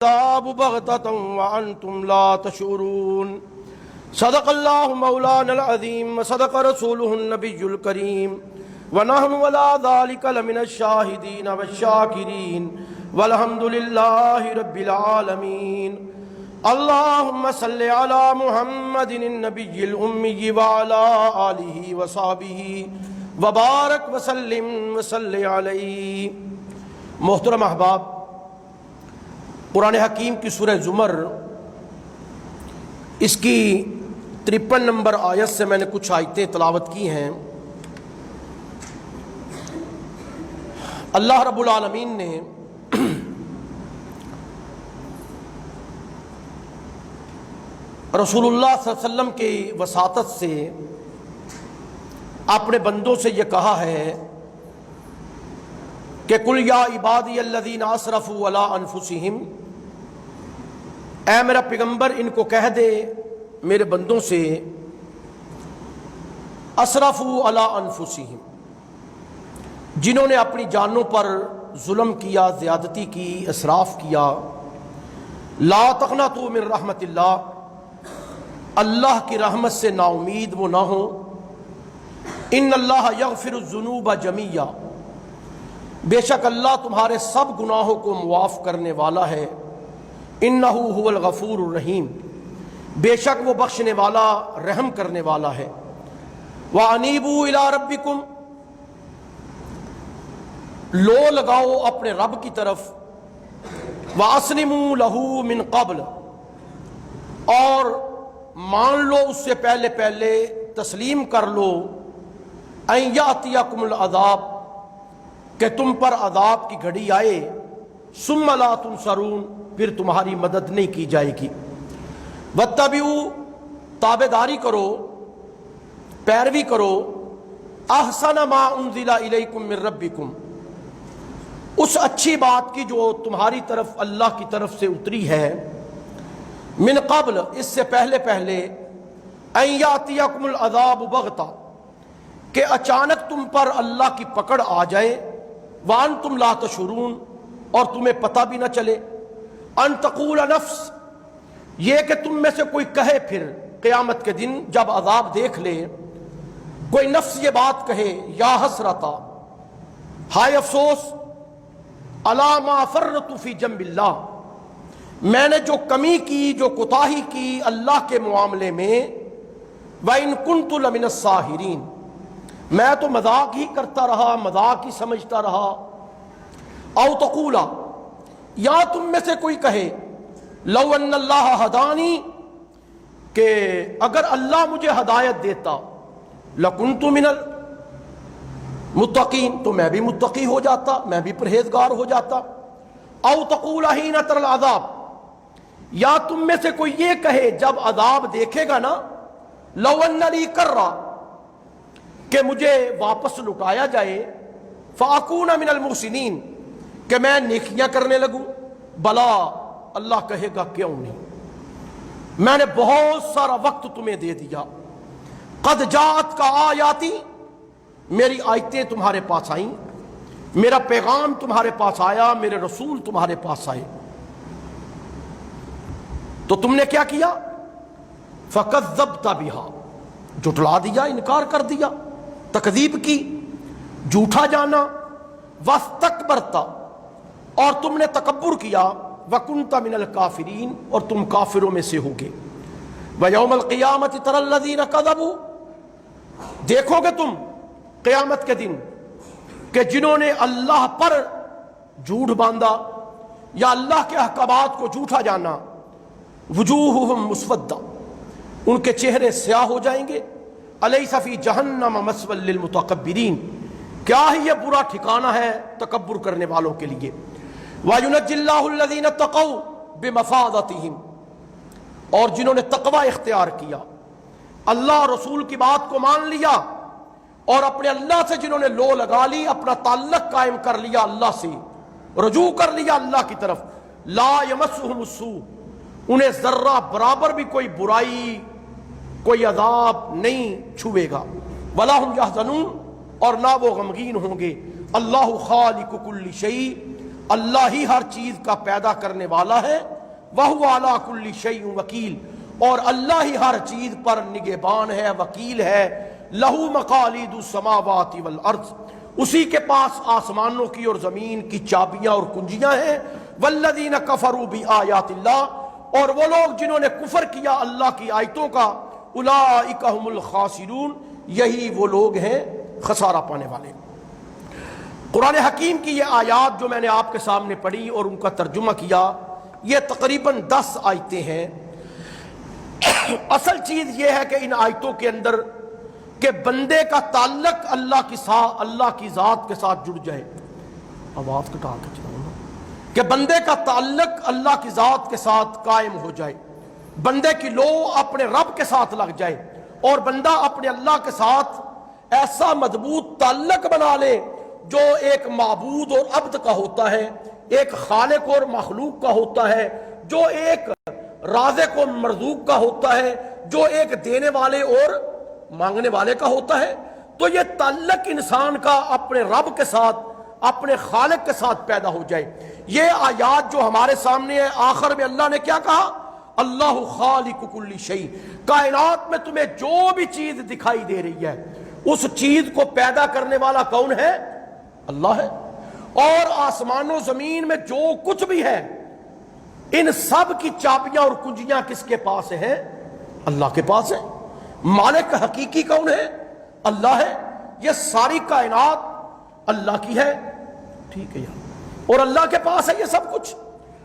العذاب بغتة وأنتم لا تشعرون صدق الله مولانا العظيم وصدق رسوله النبي الكريم ونحن ولا ذلك لمن الشاهدين والشاكرين والحمد لله رب العالمين اللهم صل على محمد النبي الأمي وعلى آله وصحبه وبارك وسلم وصل عليه. محترم احباب، قرآن حکیم کی سورہ زمر اس کی 53 نمبر آیت سے میں نے کچھ آیتیں تلاوت کی ہیں. اللہ رب العالمین نے رسول اللہ صلی اللہ علیہ وسلم کی وساطت سے اپنے بندوں سے یہ کہا ہے کہ قل یا عبادی الذین اسرفوا علی انفسہم، اے میرا پیغمبر ان کو کہہ دے میرے بندوں سے اسرفوا علی انفسہم، جنہوں نے اپنی جانوں پر ظلم کیا، زیادتی کی، اسراف کیا، لا تقنطوا من رحمت اللہ، اللہ کی رحمت سے نا امید وہ نہ ہو. ان اللہ یغفر الذنوب جمیعا، بے شک اللہ تمہارے سب گناہوں کو معاف کرنے والا ہے. انہ هو الغفور الرحیم، بے شک وہ بخشنے والا، رحم کرنے والا ہے. وانیبوا الی ربکم، لو لگاؤ اپنے رب کی طرف. واسلموا لہ من قبل، اور مان لو اس سے پہلے تسلیم کر لو. ان یاتیکم العذاب، کہ تم پر عذاب کی گھڑی آئے. ثم لا تنصرون، پھر تمہاری مدد نہیں کی جائے گی. واتبعوا، تابعداری کرو، پیروی کرو. احسن ما انزل الیکم من ربکم، اس اچھی بات کی جو تمہاری طرف اللہ کی طرف سے اتری ہے. من قبل، اس سے پہلے. ان یاتیکم العذاب بغتہ، کہ اچانک تم پر اللہ کی پکڑ آ جائے. وانتم لا تشعرون، اور تمہیں پتہ بھی نہ چلے. ان تقول نفس، یہ کہ تم میں سے کوئی کہے پھر قیامت کے دن جب عذاب دیکھ لے، کوئی نفس یہ بات کہے، یا حسرتا، ہائے افسوس، الا ما فرطت فی جنب اللہ، میں نے جو کمی کی، جو کوتاہی کی اللہ کے معاملے میں. وَإِن كُنتُ لَمِنَ السَّاخِرِينَ، میں تو مذاق ہی کرتا رہا، مذاق ہی سمجھتا رہا. او تقولا، یا تم میں سے کوئی کہے، لو ان اللہ ہدانی، کہ اگر اللہ مجھے ہدایت دیتا، لکنت من المتقین، تو میں بھی متقی ہو جاتا، میں بھی پرہیزگار ہو جاتا. او تقولا حین تر العذاب، یا تم میں سے کوئی یہ کہے جب عذاب دیکھے گا نا، لو ان لی کرا، کہ مجھے واپس لٹایا جائے. فاکون من المحسنین، کہ میں نیکیاں کرنے لگوں. بلا، اللہ کہے گا کیوں نہیں، میں نے بہت سارا وقت تمہیں دے دیا. قد جاءت کا آیاتی، میری آیتیں تمہارے پاس آئیں، میرا پیغام تمہارے پاس آیا، میرے رسول تمہارے پاس آئے. تو تم نے کیا کیا؟ فکذبت بہا، جھٹلا دیا، انکار کر دیا، تکذیب کی، جھوٹا جانا. واستکبرت، اور تم نے تکبر کیا. وکنت من الکافرین، اور تم کافروں میں سے ہوگے. ویوم القیامت تری الذین کذبوا، دیکھو گے تم قیامت کے دن کہ جنہوں نے اللہ پر جھوٹ باندھا یا اللہ کے احکامات کو جھوٹا جانا. وجوہہم مسودہ، ان کے چہرے سیاہ ہو جائیں گے. الیس فی جہنم مثوی للمتکبرین، کیا ہی یہ برا ٹھکانہ ہے تکبر کرنے والوں کے لیے. وینجی اللہ الذین اتقوا بمفازتہم، اور جنہوں نے تقوی اختیار کیا، اللہ رسول کی بات کو مان لیا، اور اپنے اللہ سے جنہوں نے لو لگا لی، اپنا تعلق قائم کر لیا اللہ سے، رجوع کر لیا اللہ کی طرف. لا یمسہم السوء، انہیں ذرہ برابر بھی کوئی برائی، کوئی عذاب نہیں چھوئے گا. ولا هم يحزنون، اور نہ وہ غمگین ہوں گے. اللہ خالق کل شیء، اللہ ہی ہر چیز کا پیدا کرنے والا ہے، وَهُوَ عَلَىٰ كُلِّ شَيْءٍ وَكِيلٌ، اور اللہ ہی ہر چیز پر نگہبان ہے، وکیل ہے، لَهُ مَقَالِيدُ السَّمَاوَاتِ وَالْأَرْضِ، اسی کے پاس آسمانوں کی اور زمین کی چابیاں اور کنجیاں ہیں، وَالَّذِينَ كَفَرُوا بِآيَاتِ اللَّهِ، اور وہ لوگ جنہوں نے کفر کیا اللہ کی آیتوں کا، اولئک هم الخاسرون، یہی وہ لوگ ہیں خسارہ پانے والے۔ قرآن حکیم کی یہ آیات جو میں نے آپ کے سامنے پڑھی اور ان کا ترجمہ کیا، یہ تقریباً 10 آیتیں ہیں۔ اصل چیز یہ ہے کہ ان آیتوں کے اندر کہ بندے کا تعلق اللہ کی ذات کے ساتھ جڑ جائے، آواز کٹا کے چلاؤ، کہ بندے کا تعلق اللہ کی ذات کے ساتھ قائم ہو جائے، بندے کی لو اپنے رب کے ساتھ لگ جائے، اور بندہ اپنے اللہ کے ساتھ ایسا مضبوط تعلق بنا لے جو ایک معبود اور عبد کا ہوتا ہے، ایک خالق اور مخلوق کا ہوتا ہے، جو ایک رازق اور مرزوق کا ہوتا ہے، جو ایک دینے والے اور مانگنے والے کا ہوتا ہے۔ تو یہ تعلق انسان کا اپنے رب کے ساتھ، اپنے خالق کے ساتھ پیدا ہو جائے۔ یہ آیات جو ہمارے سامنے ہے، آخر میں اللہ نے کیا کہا؟ اللہ خالق کل شیء، کائنات میں تمہیں جو بھی چیز دکھائی دے رہی ہے اس چیز کو پیدا کرنے والا کون ہے؟ اللہ ہے۔ اور آسمان و زمین میں جو کچھ بھی ہے ان سب کی چابیاں اور کنجیاں کس کے پاس ہیں؟ اللہ کے پاس ہے۔ مالک حقیقی کون ہے؟ اللہ ہے۔ یہ ساری کائنات اللہ کی ہے، ٹھیک ہے یار، اور اللہ کے پاس ہے یہ سب کچھ۔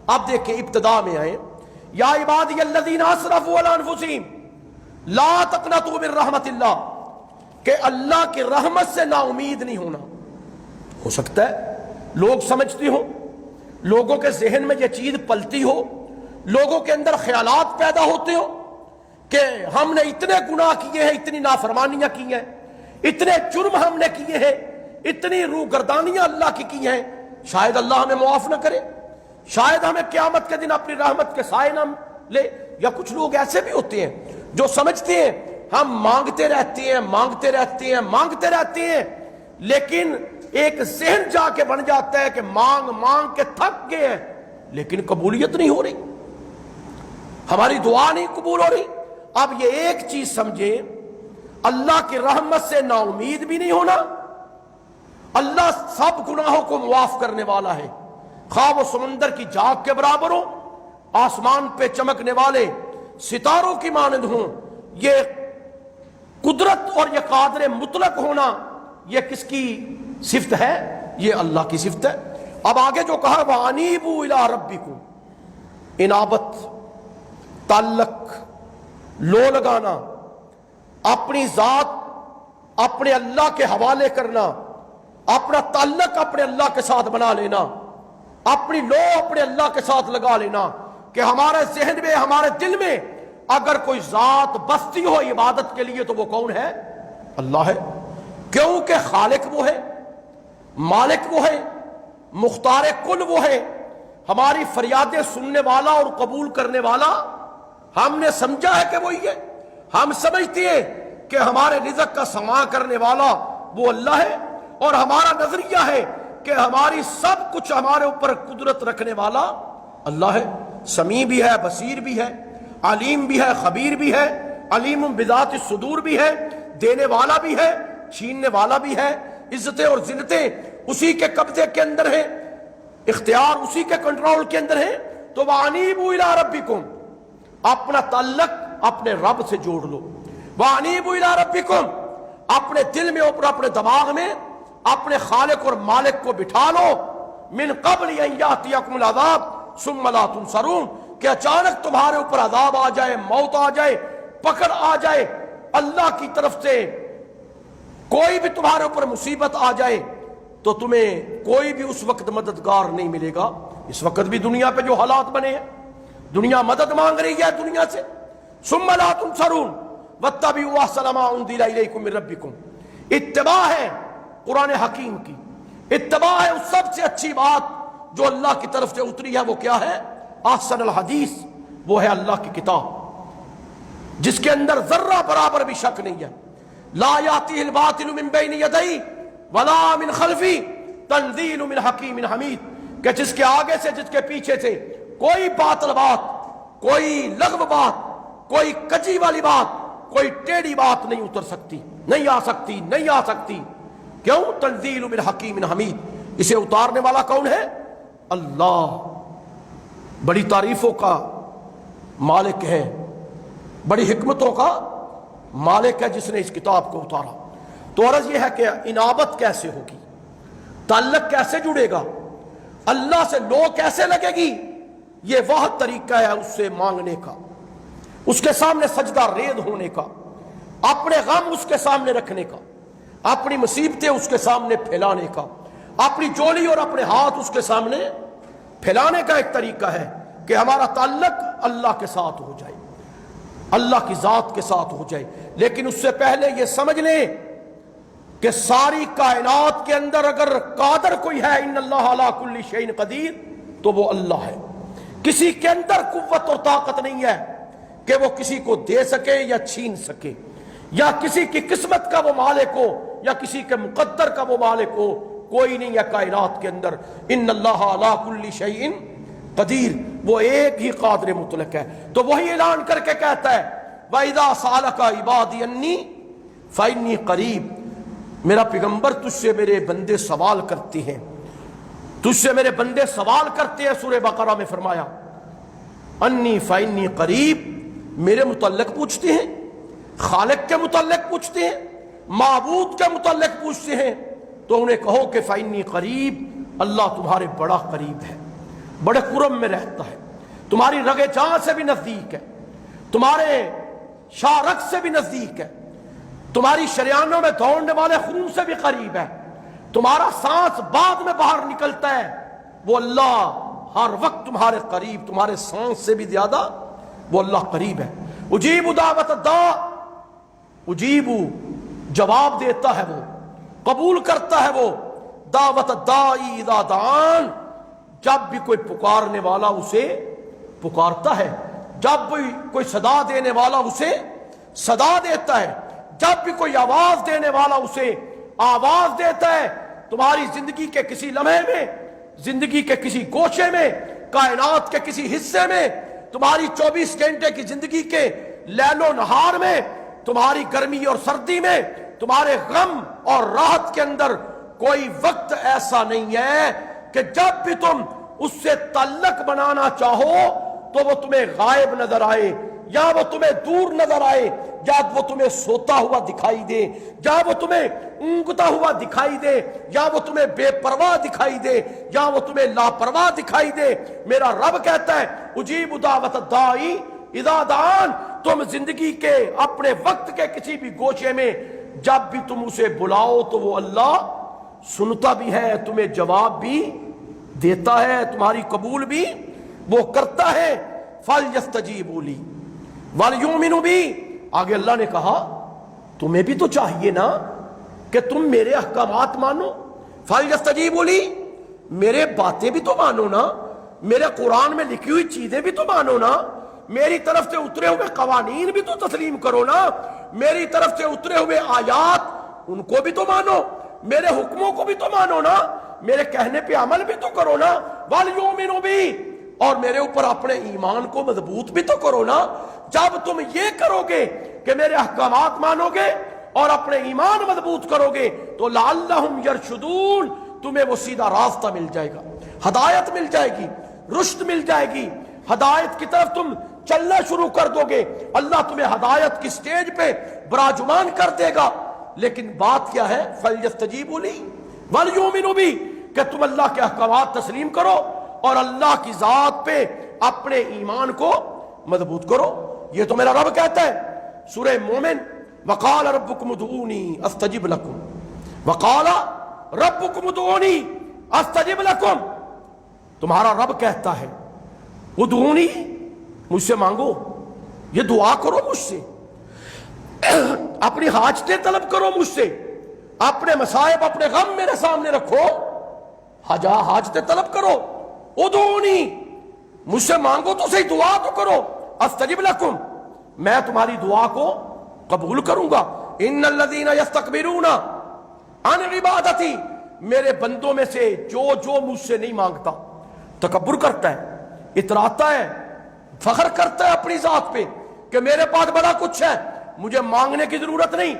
اب دیکھیں ابتدا میں آئے، یا عبادی الذین اسرفوا علی انفسہم لا تقنطوا من رحمت اللہ، کہ اللہ کی رحمت سے نا امید نہیں ہونا۔ ہو سکتا ہے لوگ سمجھتی ہوں، لوگوں کے ذہن میں یہ چیز پلتی ہو، لوگوں کے اندر خیالات پیدا ہوتے ہو کہ ہم نے اتنے گناہ کیے ہیں، اتنی نافرمانیاں کی ہیں، اتنے جرم ہم نے کیے ہیں، اتنی روگردانیاں اللہ کی ہیں، شاید اللہ ہمیں معاف نہ کرے، شاید ہمیں قیامت کے دن اپنی رحمت کے سائے نہ لے۔ یا کچھ لوگ ایسے بھی ہوتے ہیں جو سمجھتے ہیں ہم مانگتے رہتے ہیں، مانگتے رہتے ہیں، مانگتے رہتے ہیں، لیکن ایک ذہن جا کے بن جاتا ہے کہ مانگ مانگ کے تھک گئے ہیں لیکن قبولیت نہیں ہو رہی، ہماری دعا نہیں قبول ہو رہی۔ اب یہ ایک چیز سمجھیں، اللہ کی رحمت سے نا امید بھی نہیں ہونا، اللہ سب گناہوں کو معاف کرنے والا ہے، خواہ وہ سمندر کی جھاگ کے برابر ہو، آسمان پہ چمکنے والے ستاروں کی مانند ہوں۔ یہ قدرت اور یہ قادر مطلق ہونا یہ کس کی صفت ہے؟ یہ اللہ کی صفت ہے۔ اب آگے جو کہا وَأَنِيبُوا إِلَىٰ رَبِّكُمْ، انابت، تعلق، لو لگانا، اپنی ذات اپنے اللہ کے حوالے کرنا، اپنا تعلق اپنے اللہ کے ساتھ بنا لینا، اپنی لو اپنے اللہ کے ساتھ لگا لینا، کہ ہمارے ذہن میں، ہمارے دل میں اگر کوئی ذات بستی ہو عبادت کے لیے تو وہ کون ہے؟ اللہ ہے، کیونکہ خالق وہ ہے، مالک وہ ہے، مختار کل وہ ہے، ہماری فریادیں سننے والا اور قبول کرنے والا ہم نے سمجھا ہے کہ وہی ہے۔ ہم سمجھتے ہیں کہ ہمارے رزق کا سماع کرنے والا وہ اللہ ہے، اور ہمارا نظریہ ہے کہ ہماری سب کچھ ہمارے اوپر قدرت رکھنے والا اللہ ہے، سمیع بھی ہے، بصیر بھی ہے، علیم بھی ہے، خبیر بھی ہے، علیم بذات الصدور بھی ہے، دینے والا بھی ہے، چھیننے والا بھی ہے، عزتیں اور ذلتیں اسی کے قبضے کے اندر ہیں، اختیار اسی کے کنٹرول کے اندر ہے۔ تو وَأَنِيبُوا إِلَىٰ رَبِّكُمْ، اپنا تعلق اپنے رب سے جوڑ لو۔ وَأَنِيبُوا إِلَىٰ رَبِّكُمْ، اپنے دل میں اور اپنے دماغ میں اپنے خالق اور مالک کو بٹھا لو، من قبل ان یاتیکم العذاب ثم لا تنصرون، کہ اچانک تمہارے اوپر عذاب آ جائے، موت آ جائے، پکڑ آ جائے، اللہ کی طرف سے کوئی بھی تمہارے اوپر مصیبت آ جائے تو تمہیں کوئی بھی اس وقت مددگار نہیں ملے گا۔ اس وقت بھی دنیا پہ جو حالات بنے ہیں، دنیا مدد مانگ رہی ہے دنیا سے۔ ثم لا تنصرون واتبعوا احسن ما انزل الیکم من ربکم، اتباع ہے قرآن حکیم کی، اتباع ہے اس سب سے اچھی بات جو اللہ کی طرف سے اتری ہے۔ وہ کیا ہے؟ احسن الحدیث، وہ ہے اللہ کی کتاب جس کے اندر ذرہ برابر بھی شک نہیں ہے۔ لا یاتیہ الباطل من بین یدیہ ولا من خلفہ تنزیل من حکیم حمید، کہ جس کے آگے سے جس کے پیچھے سے کوئی باطل بات، کوئی لغو بات، کوئی کچی والی بات، کوئی ٹیڑھی بات نہیں اتر سکتی، نہیں آ سکتی، نہیں آ سکتی۔ کیوں؟ تنزیل من حکیم حمید، اسے اتارنے والا کون ہے؟ اللہ، بڑی تعریفوں کا مالک ہے، بڑی حکمتوں کا مالک ہے جس نے اس کتاب کو اتارا۔ تو عرض یہ ہے کہ انابت کیسے ہوگی، تعلق کیسے جڑے گا، اللہ سے لو کیسے لگے گی؟ یہ وہ طریقہ ہے اس سے مانگنے کا، اس کے سامنے سجدہ ریز ہونے کا، اپنے غم اس کے سامنے رکھنے کا، اپنی مصیبتیں اس کے سامنے پھیلانے کا، اپنی جولی اور اپنے ہاتھ اس کے سامنے پھیلانے کا ایک طریقہ ہے کہ ہمارا تعلق اللہ کے ساتھ ہو جائے، اللہ کی ذات کے ساتھ ہو جائے۔ لیکن اس سے پہلے یہ سمجھ لیں کہ ساری کائنات کے اندر اگر قادر کوئی ہے، ان اللہ علی کل شیء قدیر، تو وہ اللہ ہے۔ کسی کے اندر قوت اور طاقت نہیں ہے کہ وہ کسی کو دے سکے یا چھین سکے، یا کسی کی قسمت کا وہ مالک ہو یا کسی کے مقدر کا وہ مالک ہو، کوئی نہیں ہے کائنات کے اندر۔ ان اللہ علی کل شیء قدیر، وہ ایک ہی قادر مطلق ہے۔ تو وہی اعلان کر کے کہتا ہے وَإِذَا سَأَلَكَ عِبَادِي عَنِّي فَإِنِّي قَرِيب، میرا پیغمبر تجھ سے میرے بندے سوال کرتے ہیں، تجھ سے میرے بندے سوال کرتے ہیں۔ سورہ بقرہ میں فرمایا انی فإنی قریب، میرے متعلق پوچھتے ہیں، خالق کے متعلق پوچھتے ہیں، معبود کے متعلق پوچھتے ہیں، تو انہیں کہو کہ فإنی قریب، اللہ تمہارے بڑا قریب ہے، بڑے قرب میں رہتا ہے، تمہاری رگ جان سے بھی نزدیک ہے، تمہارے شاہ رگ سے بھی نزدیک ہے، تمہاری شریانوں میں دوڑنے والے خون سے بھی قریب ہے، تمہارا سانس بعد میں باہر نکلتا ہے، وہ اللہ ہر وقت تمہارے قریب، تمہارے سانس سے بھی زیادہ وہ اللہ قریب ہے۔ اجیب دعوت الداع، اجیب جواب دیتا ہے وہ، قبول کرتا ہے وہ، دعوت الداعی اذا دعان، جب بھی کوئی پکارنے والا اسے پکارتا ہے، جب بھی کوئی صدا دینے والا اسے صدا دیتا ہے، جب بھی کوئی آواز دینے والا اسے آواز دیتا ہے۔ تمہاری زندگی کے کسی لمحے میں، زندگی کے کسی گوشے میں، کائنات کے کسی حصے میں، تمہاری 24 گھنٹے کی زندگی کے لیل و نہار میں، تمہاری گرمی اور سردی میں، تمہارے غم اور راحت کے اندر کوئی وقت ایسا نہیں ہے کہ جب بھی تم اس سے تعلق بنانا چاہو تو وہ تمہیں غائب نظر آئے، یا وہ تمہیں دور نظر آئے، یا وہ تمہیں سوتا ہوا دکھائی دے، یا وہ تمہیں اونگتا ہوا دکھائی دے، یا وہ تمہیں بے پرواہ دکھائی دے، یا وہ تمہیں لاپرواہ دکھائی دے۔ میرا رب کہتا ہے اجیب دعوت الداعی اذا دعان، تم زندگی کے اپنے وقت کے کسی بھی گوشے میں جب بھی تم اسے بلاؤ تو وہ اللہ سنتا بھی ہے، تمہیں جواب بھی دیتا ہے، تمہاری قبول بھی وہ کرتا ہے۔ فَلْيَسْتَجِيبُوا لِي وَلْيُؤْمِنُوا بِي، آگے اللہ نے کہا تمہیں بھی تو چاہیے نا کہ تم میرے احکامات مانو، فَلْيَسْتَجِيبُوا لِي، میرے باتیں بھی تو مانو نا، میرے قرآن میں لکھی ہوئی چیزیں بھی تو مانو نا، میری طرف سے اترے ہوئے قوانین بھی تو تسلیم کرو نا، میری طرف سے اترے ہوئے آیات ان کو بھی تو مانو، میرے حکموں کو بھی تو مانو نا، میرے کہنے پہ عمل بھی تو کرو نا، وَلْيُؤْمِنُوا بِي، اور میرے اوپر اپنے ایمان کو مضبوط بھی تو کرو نا۔ جب تم یہ کرو گے کہ میرے احکامات مانو گے اور اپنے ایمان مضبوط کرو گے تو لعلہم یرشدون، تمہیں وہ سیدھا راستہ مل جائے گا، ہدایت مل جائے گی، رشد مل جائے گی، ہدایت کی طرف تم چلنا شروع کر دو گے، اللہ تمہیں ہدایت کی سٹیج پہ براجمان کر دے گا۔ لیکن بات کیا ہے؟ فَلْيَسْتَجِيبُوا لِي وَلْيُؤْمِنُوا بِي، کہ تم اللہ کے احکامات تسلیم کرو اور اللہ کی ذات پہ اپنے ایمان کو مضبوط کرو۔ یہ تو میرا رب کہتا ہے سورہ مومن، وَقَالَ رَبُّكُمُ ادْعُونِي أَسْتَجِبْ لَكُمْ، وَقَالَ رَبُّكُمُ ادْعُونِي أَسْتَجِبْ لَكُمْ، تمہارا رب کہتا ہے ادعونی، مجھ سے مانگو، یہ دعا کرو مجھ سے، اپنی حاجتیں طلب کرو مجھ سے، اپنے مصائب اپنے غم میرے سامنے رکھو، حاجتیں طلب کرو، ادعونی، مجھ سے مانگو تو صحیح، دعا تو کرو، استجب لکم، میں تمہاری دعا کو قبول کروں گا۔ ان الذین یستکبرون عن عبادتی، میرے بندوں میں سے جو مجھ سے نہیں مانگتا، تکبر کرتا ہے، اتراتا ہے، فخر کرتا ہے اپنی ذات پہ کہ میرے پاس بڑا کچھ ہے، مجھے مانگنے کی ضرورت نہیں،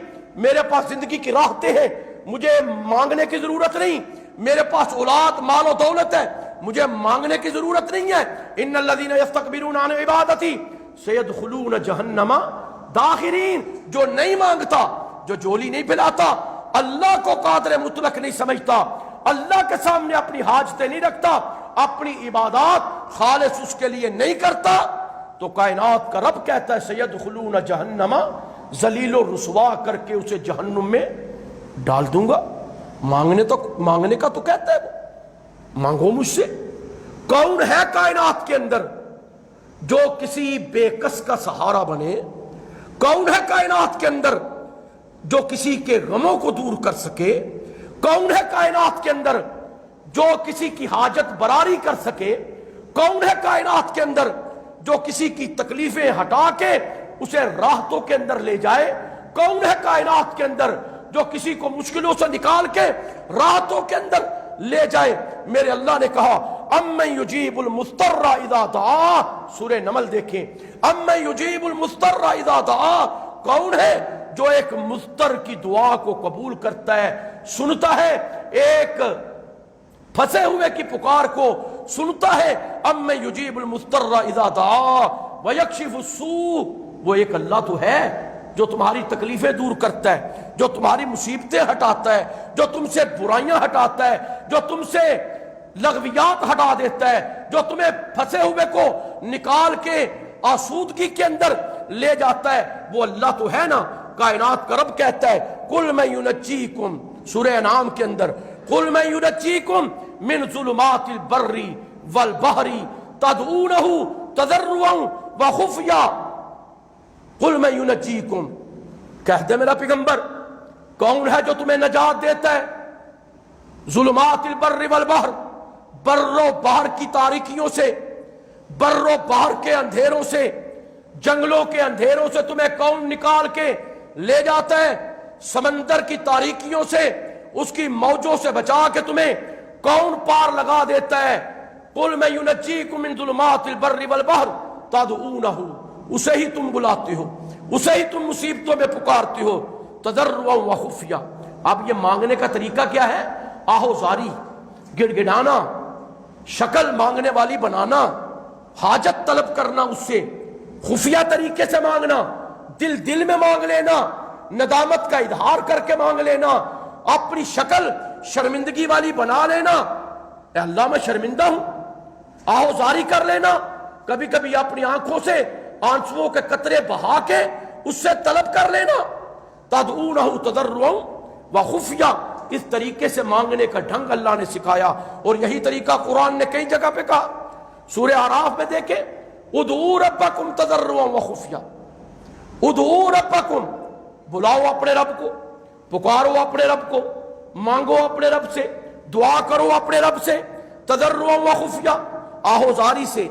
میرے پاس زندگی کی راحتیں ہیں، مجھے مانگنے کی ضرورت نہیں، میرے پاس اولاد مال و دولت ہے، مجھے مانگنے کی ضرورت نہیں ہے۔ ان الذین یستکبرون عن عبادتی سیدخلون جہنم داخرین، جو نہیں مانگتا، جو جولی نہیں پھیلاتا، اللہ کو قادر مطلق نہیں سمجھتا، اللہ کے سامنے اپنی حاجتیں نہیں رکھتا، اپنی عبادات خالص اس کے لیے نہیں کرتا، تو کائنات کا رب کہتا ہے سیدخلون جہنم، ذلیل و رسوا کر کے اسے جہنم میں ڈال دوں گا۔ مانگنے کا تو کہتا ہے وہ، مانگو مجھ سے۔ کون ہے کائنات کے اندر جو کسی بے کس کا سہارا بنے؟ کون ہے کائنات کے اندر جو کسی کے غموں کو دور کر سکے؟ کون ہے کائنات کے اندر جو کسی کی حاجت براری کر سکے؟ کون ہے کائنات کے اندر جو کسی کی تکلیفیں ہٹا کے اسے راحتوں کے اندر لے جائے؟ کون ہے کائنات کے اندر جو کسی کو مشکلوں سے نکال کے راحتوں کے اندر لے جائے؟ میرے اللہ نے کہا امن یجیب المضطر اذا دعا، سورہ نمل دیکھیں، امن یجیب المضطر اذا دعا، کون ہے جو ایک مضطر کی دعا کو قبول کرتا ہے، سنتا ہے، ایک پھنسے ہوئے کی پکار کو سنتا ہے۔ امن یجیب المضطر اذا دعا ویکشف السوء، وہ ایک اللہ تو ہے جو تمہاری تکلیفیں دور کرتا ہے، جو تمہاری مصیبتیں ہٹاتا ہے، جو تم سے برائیاں ہٹاتا ہے، جو تم سے لغویات ہٹا دیتا ہے، جو تمہیں پھنسے ہوئے کو نکال کے آسودگی کے اندر لے جاتا ہے، وہ اللہ تو ہے نا۔ کائنات کا رب کہتا ہے قل من ینجیکم، سورہ انعام کے اندر، قل من ینجیکم من ظلمات البر والبحر تدعونہ تضرعا وخفیا، قل من ینجیکم، کہہ دے میرا پیغمبر کون ہے جو تمہیں نجات دیتا ہے؟ ظلمات البر والبحر، بر و بحر کی تاریکیوں سے، بر و بحر کے اندھیروں سے، جنگلوں کے اندھیروں سے تمہیں کون نکال کے لے جاتا ہے؟ سمندر کی تاریکیوں سے، اس کی موجوں سے بچا کے تمہیں کون پار لگا دیتا ہے؟ قل من ینجیکم من ظلمات البر والبحر تدعونہ، اسے ہی تم بلاتے ہو، اسے ہی تم مصیبتوں میں پکارتے ہو، تضرعا وخفیا۔ اب یہ مانگنے کا طریقہ کیا ہے؟ آہوزاری، گڑ گڑانا، شکل مانگنے والی بنانا، حاجت طلب کرنا، اس سے خفیہ طریقے سے مانگنا، دل میں مانگ لینا، ندامت کا اظہار کر کے مانگ لینا، اپنی شکل شرمندگی والی بنا لینا، اے اللہ میں شرمندہ ہوں، آہوزاری کر لینا، کبھی کبھی اپنی آنکھوں سے آنسوؤں کے قطرے بہا کے اس سے طلب کر لینا۔ تدعونہ تضرعا وخفیا، اس طریقے سے مانگنے کا ڈھنگ اللہ نے سکھایا، اور یہی طریقہ قرآن نے کئی جگہ پہ کہا۔ سورہ اعراف میں دیکھیں، ادعوا ربکم تضرعا وخفیا، ادعوا ربکم، بلاؤ اپنے رب کو، پکارو اپنے رب کو، مانگو اپنے رب سے، دعا کرو اپنے رب سے، تضرعا وخفیا، آہوزاری سے،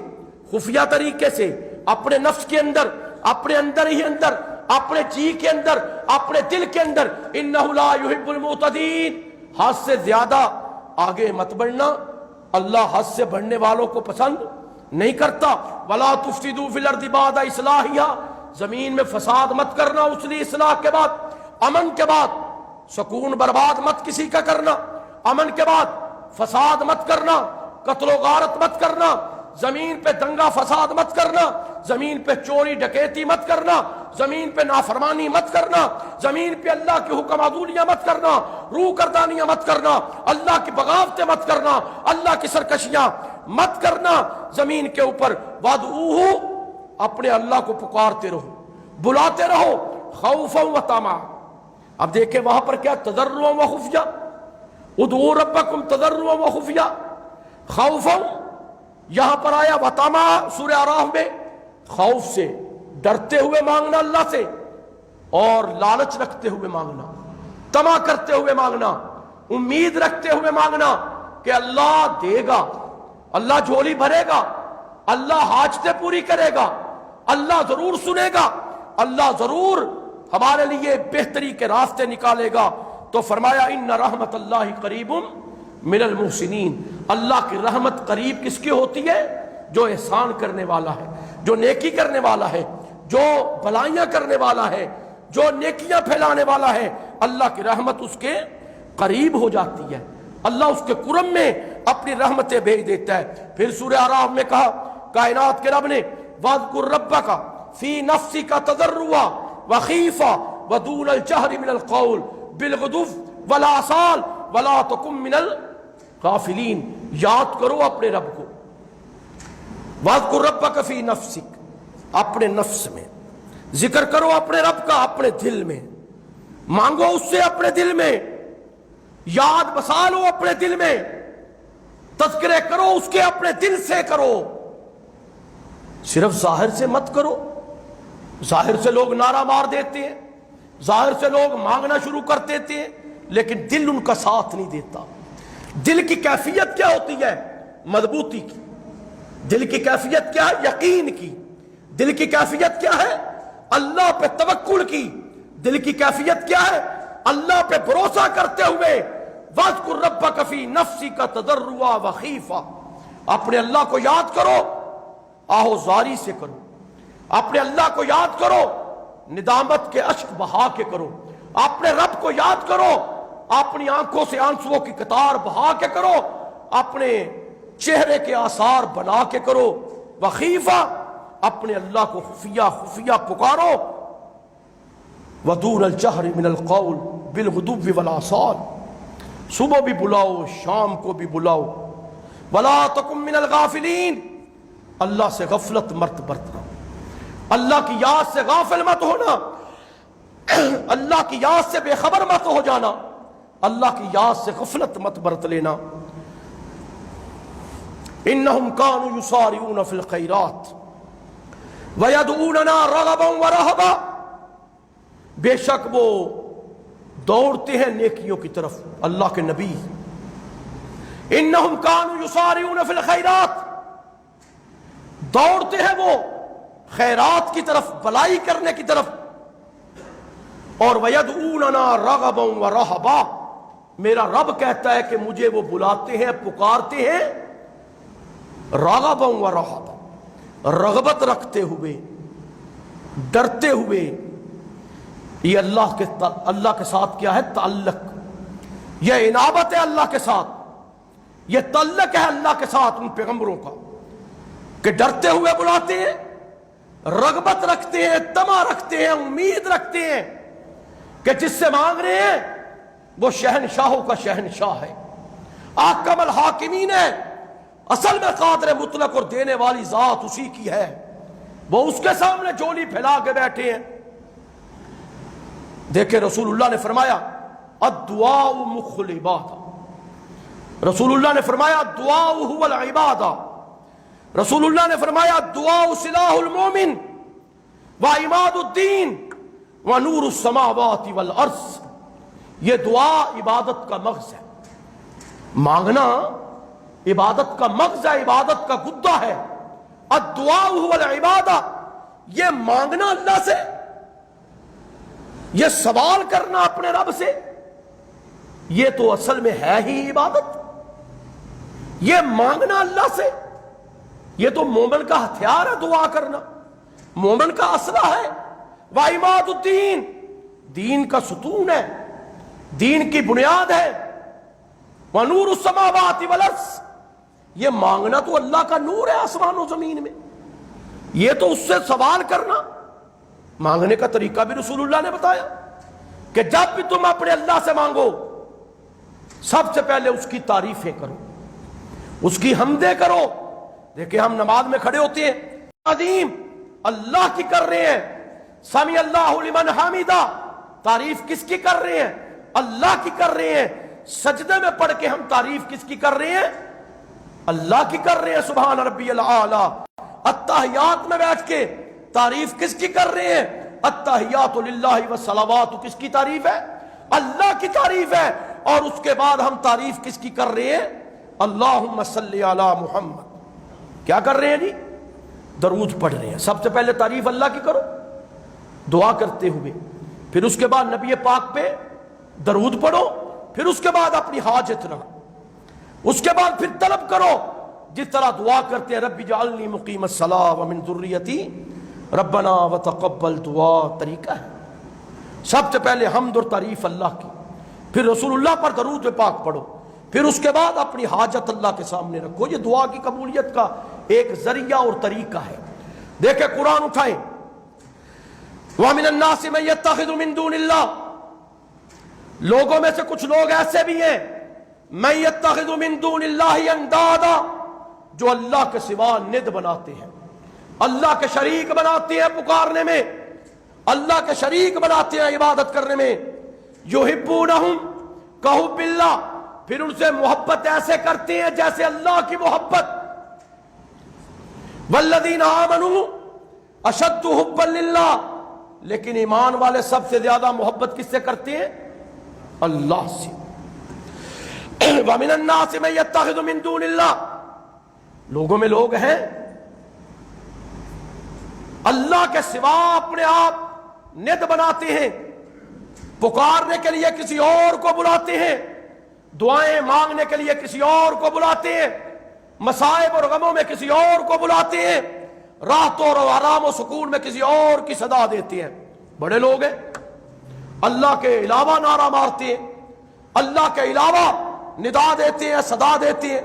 خفیہ طریقے سے، اپنے نفس کے اندر، اپنے اندر ہی اندر، اپنے جی کے اندر، اپنے دل کے اندر۔ انہ لا یحب المعتدین، حد سے زیادہ آگے مت بڑھنا، اللہ حد سے بڑھنے والوں کو پسند نہیں کرتا۔ ولا تفسدوا فی الارض بعد اصلاحها، زمین میں فساد مت کرنا اس لیے اصلاح کے بعد، امن کے بعد سکون برباد مت کسی کا کرنا، امن کے بعد فساد مت کرنا، قتل و غارت مت کرنا، زمین پہ دنگا فساد مت کرنا، زمین پہ چوری ڈکیتی مت کرنا، زمین پہ نافرمانی مت کرنا، زمین پہ اللہ کے حکم عدولیاں مت کرنا، روح گردانیاں مت کرنا، اللہ کی بغاوتیں مت کرنا، اللہ کی سرکشیاں مت کرنا زمین کے اوپر۔ وادعوہ، اپنے اللہ کو پکارتے رہو، بلاتے رہو، خوفا و طمعا۔ اب دیکھیں وہاں پر کیا، تضرعا و خفیا، ادعوا ربکم تضرعا و خفیا، خوفا یہاں پر آیا، وطمعا سورہ اعراف میں، خوف سے، ڈرتے ہوئے مانگنا اللہ سے، اور لالچ رکھتے ہوئے مانگنا، طمع کرتے ہوئے مانگنا، امید رکھتے ہوئے مانگنا کہ اللہ دے گا، اللہ جھولی بھرے گا، اللہ حاجتیں پوری کرے گا، اللہ ضرور سنے گا، اللہ ضرور ہمارے لیے بہتری کے راستے نکالے گا۔ تو فرمایا ان رحمت اللہ قریب من المحسنین، اللہ کی رحمت قریب کس کی ہوتی ہے؟ جو احسان کرنے والا ہے، جو نیکی کرنے والا ہے، جو بھلائیاں کرنے والا ہے، جو نیکیاں پھیلانے والا ہے، اللہ کی رحمت اس کے قریب ہو جاتی ہے، اللہ اس کے قرب میں اپنی رحمتیں بھیج دیتا ہے۔ پھر سورہ اعراف میں کہا کائنات کے رب نے وَاذْكُرْ رَبَّكَ فِي نَفْسِكَ تَضَرُّعًا وَخِيفَةً وَدُونَ الْجَهْرِ مِنَ الْقَوْلِ بِالْغُدُوِّ وَالْآصَالِ وَلَا تَكُن مِّنَ الْغَافِلِينَ، یاد کرو اپنے رب کو، وَاذْكُرْ رَبَّكَ فِي نَفْسِكَ، اپنے نفس میں ذکر کرو اپنے رب کا، اپنے دل میں مانگو اس سے، اپنے دل میں یاد بسا لو، اپنے دل میں تذکرے کرو اس کے، اپنے دل سے کرو، صرف ظاہر سے مت کرو۔ ظاہر سے لوگ نعرہ مار دیتے ہیں، ظاہر سے لوگ مانگنا شروع کر دیتے ہیں، لیکن دل ان کا ساتھ نہیں دیتا۔ دل کی کیفیت کیا ہوتی ہے؟ مضبوطی کی۔ دل کی کیفیت کیا ہے؟ یقین کی۔ دل کی کیفیت کیا ہے؟ اللہ پہ توکل کی۔ دل کی کیفیت کیا ہے؟ اللہ پہ بھروسہ کرتے ہوئے وَاذْكُرْ رَبَّكَ فِي نَفْسِكَ تَضَرُّعًا وَخِيفَةً، اپنے اللہ کو یاد کرو، آہو زاری سے کرو، اپنے اللہ کو یاد کرو، ندامت کے اشک بہا کے کرو، اپنے رب کو یاد کرو، اپنی آنکھوں سے آنسوؤں کی قطار بہا کے کرو، اپنے چہرے کے آثار بنا کے کرو، وخیفہ، اپنے اللہ کو خفیہ خفیہ پکارو، وَدُونَ الْجَهْرِ مِنَ الْقَوْلِ بِالْغُدُوِّ وَالْآصَالِ، صبح بھی بلاؤ شام کو بھی بلاؤ، وَلَا تَكُن مِّنَ الْغَافِلِينَ، اللہ سے غفلت مت برتنا، اللہ کی یاد سے غافل مت ہونا، اللہ کی یاد سے بے خبر مت ہو جانا، اللہ کی یاد سے غفلت مت برت لینا۔ انہم کانوا یسارعون فی الخیرات ویدعوننا رغبا ورہبا، بے شک وہ دوڑتے ہیں نیکیوں کی طرف، اللہ کے نبی، انہم کانوا یسارعون فی الخیرات، دوڑتے ہیں وہ خیرات کی طرف، بلائی کرنے کی طرف، اور وَيَدْعُونَنَا رَغَبًا وَرَهَبًا، میرا رب کہتا ہے کہ مجھے وہ بلاتے ہیں، پکارتے ہیں، رَغَبًا وَرَهَبًا، رغبت رکھتے ہوئے، ڈرتے ہوئے۔ یہ اللہ کے ساتھ کیا ہے؟ تعلق، یہ انابت ہے اللہ کے ساتھ، یہ تعلق ہے اللہ کے ساتھ ان پیغمبروں کا، کہ ڈرتے ہوئے بلاتے ہیں، رغبت رکھتے ہیں، طمع رکھتے ہیں، امید رکھتے ہیں کہ جس سے مانگ رہے ہیں وہ شہنشاہوں کا شہنشاہ ہے، احکم الحاکمین ہے، اصل میں قادر مطلق اور دینے والی ذات اسی کی ہے، وہ اس کے سامنے جولی پھیلا کے بیٹھے ہیں۔ دیکھیں رسول اللہ نے فرمایا الدعاء مخ العبادہ، رسول اللہ نے فرمایا الدعاء هو العبادہ، رسول اللہ نے فرمایا الدعاء سلاح المومن وعماد الدین ونور السماوات والارض، یہ دعا عبادت کا مغز ہے، مانگنا عبادت کا مغز ہے، عبادت کا گدا ہے۔ الدعاء هو العبادہ، یہ مانگنا اللہ سے، یہ سوال کرنا اپنے رب سے، یہ تو اصل میں ہے ہی عبادت۔ یہ مانگنا اللہ سے، یہ تو مومن کا ہتھیار ہے، دعا کرنا مومن کا اسلحہ ہے۔ وعماد الدین، دین کا ستون ہے، دین کی بنیاد ہے۔ ونور السماوات والارض، یہ مانگنا تو اللہ کا نور ہے آسمان و زمین میں، یہ تو اس سے سوال کرنا۔ مانگنے کا طریقہ بھی رسول اللہ نے بتایا کہ جب بھی تم اپنے اللہ سے مانگو سب سے پہلے اس کی تعریفیں کرو، اس کی حمدیں کرو۔ دیکھیں ہم نماز میں کھڑے ہوتے ہیں، عظیم اللہ کی کر رہے ہیں، سمی اللہ لمن حمیدہ، تعریف کس کی کر رہے ہیں؟ اللہ کی کر رہے ہیں۔ سجدے میں پڑھ کے ہم تعریف کس کی کر رہے ہیں؟ اللہ کی کر رہے ہیں، سبحان ربی الاعلیٰ۔ التحیات میں بیٹھ کے تعریف کس کی کر رہے ہیں؟ التحیات للہ والصلوات، کس کی تعریف ہے؟ اللہ کی تعریف ہے۔ اور اس کے بعد ہم تعریف کس کی کر رہے ہیں؟ اللہم صلی علی محمد، کیا کر رہے ہیں جی؟ درود پڑھ رہے ہیں۔ سب سے پہلے تعریف اللہ کی کرو دعا کرتے ہوئے، پھر اس کے بعد نبی پاک پہ درود پڑھو، پھر اس کے بعد اپنی حاجت رہو۔ اس کے بعد پھر طلب کرو جس طرح دعا کرتے ہیں رب اجعلنی مقیم الصلاۃ ومن ذریتی ربنا وتقبل دعا. طریقہ ہے سب سے پہلے حمد اور تعریف اللہ کی، پھر رسول اللہ پر درود پاک پڑھو، پھر اس کے بعد اپنی حاجت اللہ کے سامنے رکھو. یہ دعا کی قبولیت کا ایک ذریعہ اور طریقہ ہے. دیکھیں قرآن اٹھائیں، وَمِنَ النَّاسِ مَن يَتَّخِذُ مِن دُونِ اللَّهِ، لوگوں میں سے کچھ لوگ ایسے بھی ہیں مَن يَتَّخِذُ مِن دُونِ اللَّهِ أَندَادًا، جو اللہ کے سوا ند بناتے ہیں، اللہ کے شریک بناتے ہیں پکارنے میں، اللہ کے شریک بناتے ہیں عبادت کرنے میں. يُحِبُّونَهُمْ كَحُبِّ اللَّهِ، پھر ان سے محبت ایسے کرتے ہیں جیسے اللہ کی محبت. وَالَّذِينَ آمَنُوا أَشَدُّ حُبًّا لِلَّهِ، لیکن ایمان والے سب سے زیادہ محبت کس سے کرتے ہیں؟ اللہ سے. وَمِنَ النَّاسِ مَن يَتَّخِذُ مِن دُونِ اللَّهِ، لوگوں میں لوگ ہیں اللہ کے سوا اپنے آپ ند بناتے ہیں، پکارنے کے لیے کسی اور کو بلاتے ہیں، دعائیں مانگنے کے لیے کسی اور کو بلاتے ہیں، مصائب اور غموں میں کسی اور کو بلاتے ہیں، راحت اور آرام و سکون میں کسی اور کی صدا دیتے ہیں. بڑے لوگ ہیں اللہ کے علاوہ نعرہ مارتے ہیں، اللہ کے علاوہ ندا دیتے ہیں، صدا دیتے ہیں،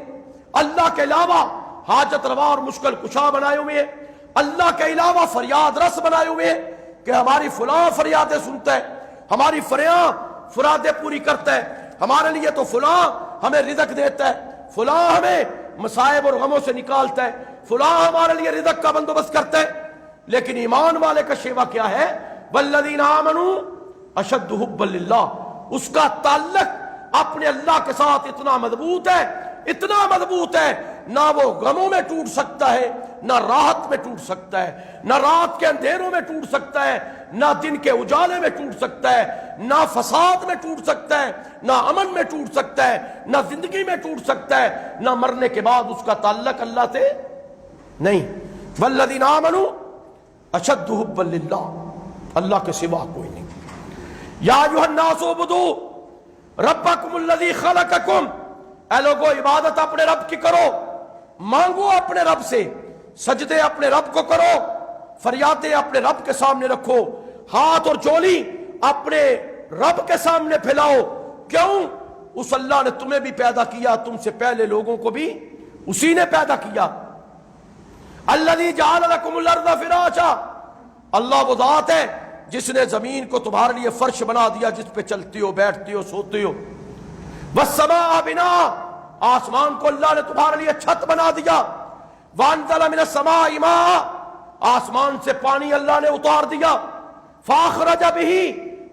اللہ کے علاوہ حاجت روا اور مشکل کشا بنائے ہوئے ہیں، اللہ کے علاوہ فریاد رس بنائے ہوئے ہیں کہ ہماری فلاں فریادیں سنتا ہے، ہماری فرادیں پوری کرتا ہے، ہمارے لیے تو فلاں ہمیں رزق دیتا ہے، فلاں ہمیں مصائب اور غموں سے نکالتا ہے، فلاں ہمارے لیے رزق کا بندوبست کرتا ہے. لیکن ایمان والے کا شیوا کیا ہے؟ والذین آمنوا اشد حبا للہ، اس کا تعلق اپنے اللہ کے ساتھ اتنا مضبوط ہے، اتنا مضبوط ہے، نہ وہ غموں میں ٹوٹ سکتا ہے، نہ راحت میں ٹوٹ سکتا ہے، نہ رات کے اندھیروں میں ٹوٹ سکتا ہے، نہ دن کے اجالے میں ٹوٹ سکتا ہے، نہ فساد میں ٹوٹ سکتا ہے، نہ امن میں ٹوٹ سکتا ہے، نہ زندگی میں ٹوٹ سکتا ہے، نہ مرنے کے بعد اس کا تعلق اللہ سے نہیں. والذین آمنوا اشد حبا للہ، اللہ کے سوا کوئی نہیں. یا ایھا الناس اعبدوا ربکم الذی خلقکم، اے لوگو عبادت اپنے رب کی کرو، مانگو اپنے رب سے، سجدے اپنے رب کو کرو، فریادیں اپنے رب کے سامنے رکھو، ہاتھ اور چولی اپنے رب کے سامنے پھیلاؤ. کیوں؟ اس اللہ نے تمہیں بھی پیدا کیا، تم سے پہلے لوگوں کو بھی اسی نے پیدا کیا. الذی جعل لکم الارض فراشا، اللہ وہ ذات ہے جس نے زمین کو تمہارے لیے فرش بنا دیا جس پہ چلتے ہو، بیٹھتے ہو، سوتے ہو. والسماء بناء، آسمان کو اللہ نے تمہارے لیے چھت بنا دیا. وانزل من السماء ماء، آسمان سے پانی اللہ نے اتار دیا. فاخرج به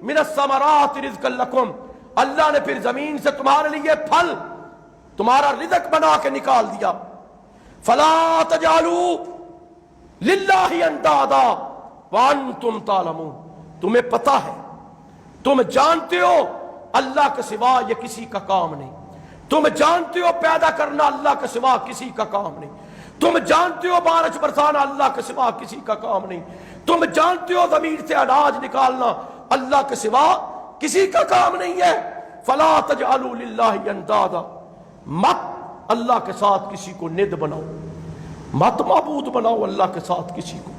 من الثمرات رزقا لکم، اللہ نے پھر زمین سے تمہارے لیے پھل، تمہارا رزق بنا کے نکال دیا. فلا تجعلوا للہ اندادا وانتم تعلمون، تمہیں پتا ہے، تم جانتے ہو اللہ کے سوا یہ کسی کا کام نہیں، تم جانتے ہو پیدا کرنا اللہ کے سوا کسی کا کام نہیں، تم جانتے ہو بارش برسانا اللہ کے سوا کسی کا کام نہیں، تم جانتے ہو زمین سے اناج نکالنا اللہ کے سوا کسی کا کام نہیں ہے. فلا تجعلوا للہ اندادا، مت اللہ کے ساتھ کسی کو ند بناؤ، مت معبود بناؤ اللہ کے ساتھ کسی کو،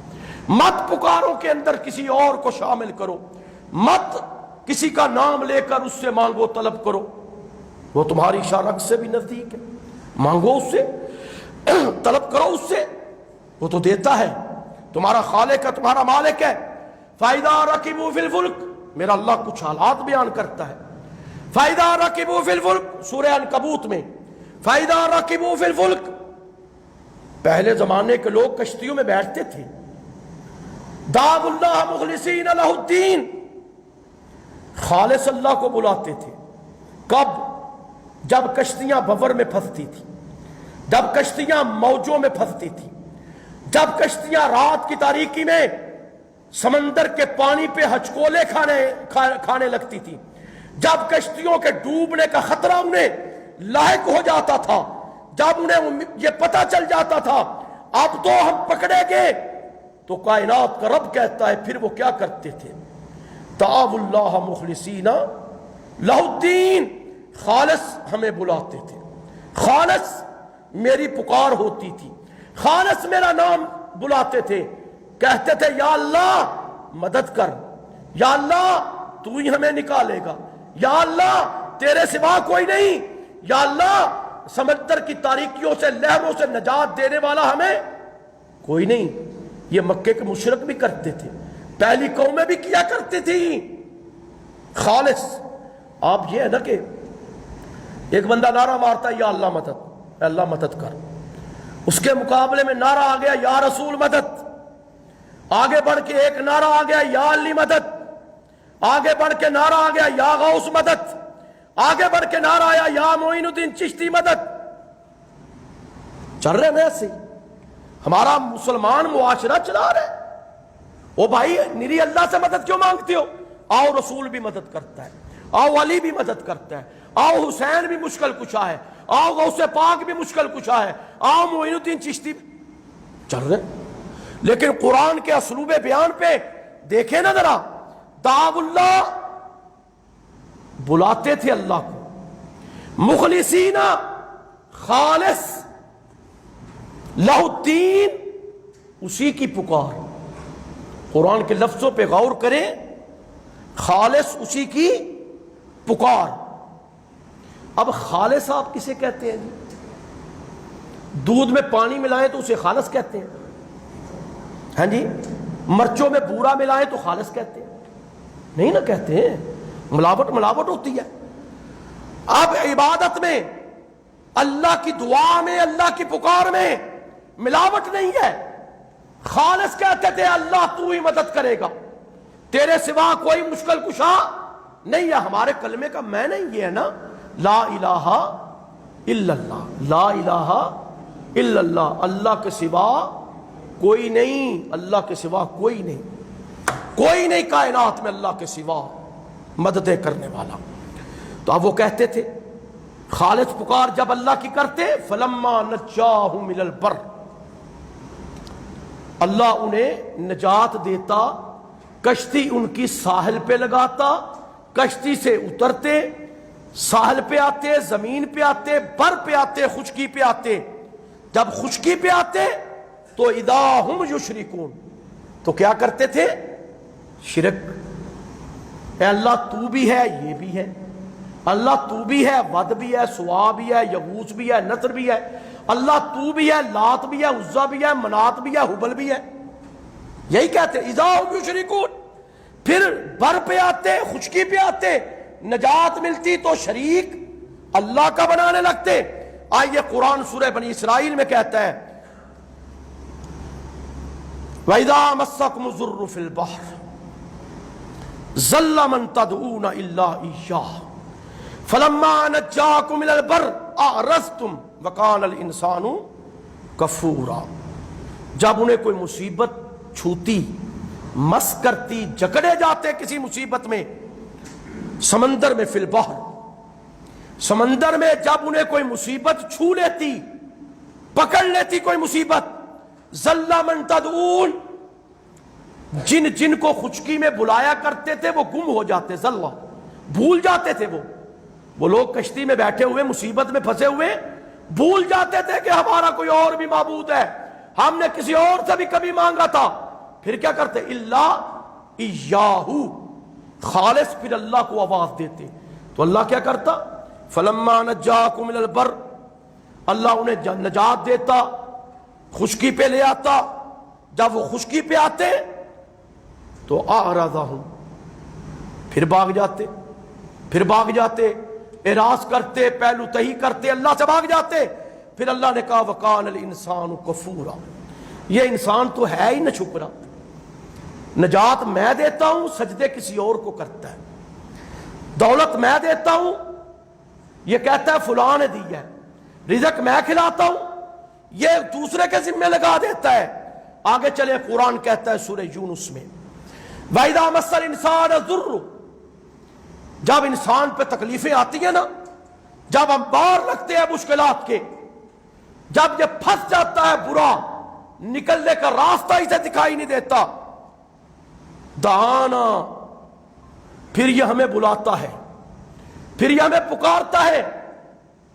مت پکاروں کے اندر کسی اور کو شامل کرو، مت کسی کا نام لے کر اس سے مانگو طلب کرو. وہ تمہاری شرک سے بھی نزدیک ہے، مانگو اس سے، طلب کرو اس سے، وہ تو دیتا ہے، تمہارا خالق ہے، تمہارا مالک ہے. فَإِذَا رَكِبُوا فِي الْفُلْكِ، میرا اللہ کچھ حالات بیان کرتا ہے. فَإِذَا رَكِبُوا فِي الْفُلْكِ، سورہ عنکبوت میں فَإِذَا رَكِبُوا فِي الْفُلْكِ، پہلے زمانے کے لوگ کشتیوں میں بیٹھتے تھے. دعوا اللہ مخلصین لہ الدین، خالص اللہ کو بلاتے تھے. کب؟ جب کشتیاں بھور میں پھنستی تھی، جب کشتیاں موجوں میں پھنستی تھی، جب کشتیاں رات کی تاریکی میں سمندر کے پانی پہ ہچکولے کھانے لگتی تھی، جب کشتیوں کے ڈوبنے کا خطرہ انہیں لاحق ہو جاتا تھا، جب انہیں یہ پتہ چل جاتا تھا اب تو ہم پکڑے گے، تو کائنات کا رب کہتا ہے پھر وہ کیا کرتے تھے؟ دعوا اللہ مخلصین لہ الدین، خالص ہمیں بلاتے تھے، خالص میری پکار ہوتی تھی، خالص میرا نام بلاتے تھے، کہتے تھے یا اللہ مدد کر، یا اللہ تو ہی ہمیں نکالے گا، یا اللہ تیرے سوا کوئی نہیں، یا اللہ سمندر کی تاریکیوں سے لہروں سے نجات دینے والا ہمیں کوئی نہیں۔ یہ مکے کے مشرک بھی کرتے تھے، پہلی قومیں بھی کیا کرتی تھی خالص۔ آپ یہ ہے نا کہ ایک بندہ نعرہ مارتا ہے یا اللہ مدد، اللہ مدد کر، اس کے مقابلے میں نعرہ آ گیا یا رسول مدد، آگے بڑھ کے ایک نعرہ آ گیا یا علی مدد، آگے بڑھ کے نعرہ آ گیا یا غوث مدد، آگے بڑھ کے نعرہ آیا یا معین الدین چشتی مدد۔ چل رہے ہیں ایسے ہمارا مسلمان معاشرہ چلا رہے۔ او بھائی نری اللہ سے مدد کیوں مانگتے ہو؟ آؤ رسول بھی مدد کرتا ہے، آؤ علی بھی مدد کرتا ہے، آؤ حسین بھی مشکل کشا ہے، آؤ غوث پاک بھی مشکل کشا ہے، آؤ معین الدین چشتی بھی چل رہے۔ لیکن قرآن کے اسلوب بیان پہ دیکھیں نا ذرا، دعو اللہ بلاتے تھے اللہ کو، مخلصین خالص لہ الدین، اسی کی پکار۔ قرآن کے لفظوں پہ غور کریں، خالص اسی کی پکار۔ اب خالص آپ کسے کہتے ہیں؟ دودھ میں پانی ملائیں تو اسے خالص کہتے ہیں، ہاں جی، مرچوں میں بورا ملائیں تو خالص کہتے ہیں؟ نہیں نہ کہتے ہیں، ملاوٹ ملاوٹ ہوتی ہے۔ اب عبادت میں، اللہ کی دعا میں، اللہ کی پکار میں ملاوٹ نہیں ہے، خالص کہتے تھے اللہ تو ہی مدد کرے گا، تیرے سوا کوئی مشکل کشا نہیں ہے۔ ہمارے کلمے کا معنی یہ ہے نا، لا الہ الا اللہ، لا الہ الا اللہ، اللہ کے سوا کوئی نہیں، اللہ کے سوا کوئی نہیں، کوئی نہیں کائنات میں اللہ کے سوا مددیں کرنے والا۔ تو اب وہ کہتے تھے خالص پکار جب اللہ کی کرتے، فلما نجاہم الی البر، اللہ انہیں نجات دیتا، کشتی ان کی ساحل پہ لگاتا، کشتی سے اترتے، ساحل پہ آتے، زمین پہ آتے، بر پہ آتے، خشکی پہ آتے۔ جب خشکی پہ آتے تو اذا ہم یشرکون، تو کیا کرتے تھے؟ شرک۔ اے اللہ تو بھی ہے، یہ بھی ہے، اللہ تو بھی ہے، ود بھی ہے، سوا بھی ہے، یغوث بھی ہے، نصر بھی ہے، اللہ تو بھی ہے، لات بھی ہے، عزا بھی ہے، منات بھی ہے، حبل بھی ہے، یہی کہتے اذا ہم یشرکون۔ پھر بر پہ آتے، خشکی پہ آتے، نجات ملتی تو شریک اللہ کا بنانے لگتے۔ آئیے قرآن سورہ بنی اسرائیل میں کہتا ہے وَإِذَا مَسَّكُمُ الضُّرُّ فِي الْبَحْرِ ضَلَّ مَن تَدْعُونَ إِلَّا إِيَّاهُ فَلَمَّا نَجَّاكُمْ إِلَى الْبَرِّ أَعْرَضْتُمْ وَكَانَ الْإِنسَانُ كَفُورًا۔ جب انہیں کوئی مصیبت چھوتی، مس کرتی، جکڑے جاتے کسی مصیبت میں، سمندر میں، فی البحر، سمندر میں جب انہیں کوئی مصیبت چھو لیتی، پکڑ لیتی کوئی مصیبت، ضل من تدعون، جن جن کو خشکی میں بلایا کرتے تھے وہ گم ہو جاتے، ضل، بھول جاتے تھے۔ وہ لوگ کشتی میں بیٹھے ہوئے، مصیبت میں پھنسے ہوئے، بھول جاتے تھے کہ ہمارا کوئی اور بھی معبود ہے، ہم نے کسی اور سے بھی کبھی مانگا تھا۔ پھر کیا کرتے؟ اللہ ایاہو، خالص پھر اللہ کو آواز دیتے تو اللہ کیا کرتا؟ فلما نجاکم الی البر، اللہ انہیں نجات دیتا، خشکی پہ لے آتا۔ جب وہ خشکی پہ آتے تو اعرضہم، پھر بھاگ جاتے، پھر بھاگ جاتے، اعراض کرتے، پہلو تہی کرتے، اللہ سے بھاگ جاتے۔ پھر اللہ نے کہا وَقَانَ الْإِنسَانُ كَفُورًا، یہ انسان تو ہے ہی نہ شکرا، نجات میں دیتا ہوں، سجدے کسی اور کو کرتا ہے، دولت میں دیتا ہوں، یہ کہتا ہے فلاں نے دی ہے، رزق میں کھلاتا ہوں، یہ دوسرے کے ذمہ لگا دیتا ہے۔ آگے چلے، قرآن کہتا ہے سورہ یونس میں وَإِذَا مَسَّ الْإِنسَانَ الضُّرُّ، جب انسان پہ تکلیفیں آتی ہیں نا، جب ہم باہر لگتے ہیں مشکلات کے، جب یہ پھنس جاتا ہے برا، نکلنے کا راستہ اسے دکھائی نہیں دیتا، دعانا، پھر یہ ہمیں بلاتا ہے، پھر یہ ہمیں پکارتا ہے،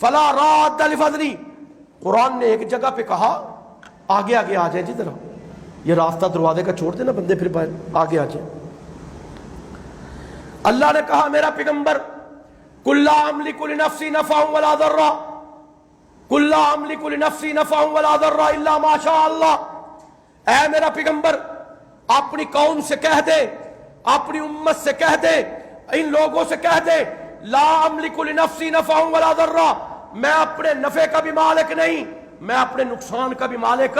فلا راد لفضلی، قرآن نے ایک جگہ پہ کہا آگے آگے آ جائے جی ذرا، یہ راستہ دروازے کا چھوڑ دینا بندے، پھر آگے آ جائیں۔ اللہ نے کہا میرا پیغمبر قل لا املک لنفسی نفعا ولا ضرا، قل لا املک لنفسی نفعا ولا ضرا الا ما شاء اللہ، اے میرا پیغمبر اپنی قوم سے کہہ دے، اپنی امت سے کہہ دے، ان لوگوں سے کہہ دے لا املک لنفسی نفعا ولا ضرا، میں اپنے نفع کا بھی مالک نہیں، میں اپنے نقصان کا بھی مالک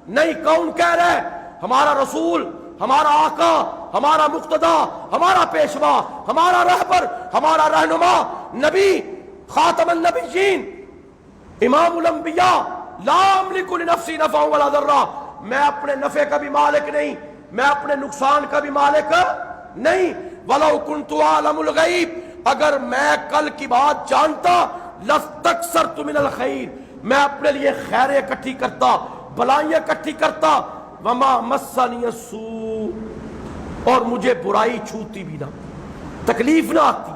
نہیں۔ کون کہہ رہا ہے؟ ہمارا رسول، ہمارا آقا، ہمارا مقتدا، ہمارا پیشوا، ہمارا رہبر، ہمارا رہنما، نبی، خاتم النبیین، امام الانبیاء، لا املک لنفسی نفعا ولا ضرا، میں اپنے نفع کا بھی مالک نہیں، میں اپنے نقصان کا بھی مالک نہیں۔ وَلَوْ كُنْتُ عَالَمُ الْغَيْبِ، اگر میں کل کی بات جانتا لَسْتَكْثَرْتُ مِنَ الْخَيْرِ، میں اپنے لیے خیریں اکٹھی کرتا، بلائیاں اکٹھی کرتا، وَمَا مَسَّنِيَ السُّوءُ، اور مجھے برائی چھوتی بھی نہ، تکلیف نہ آتی،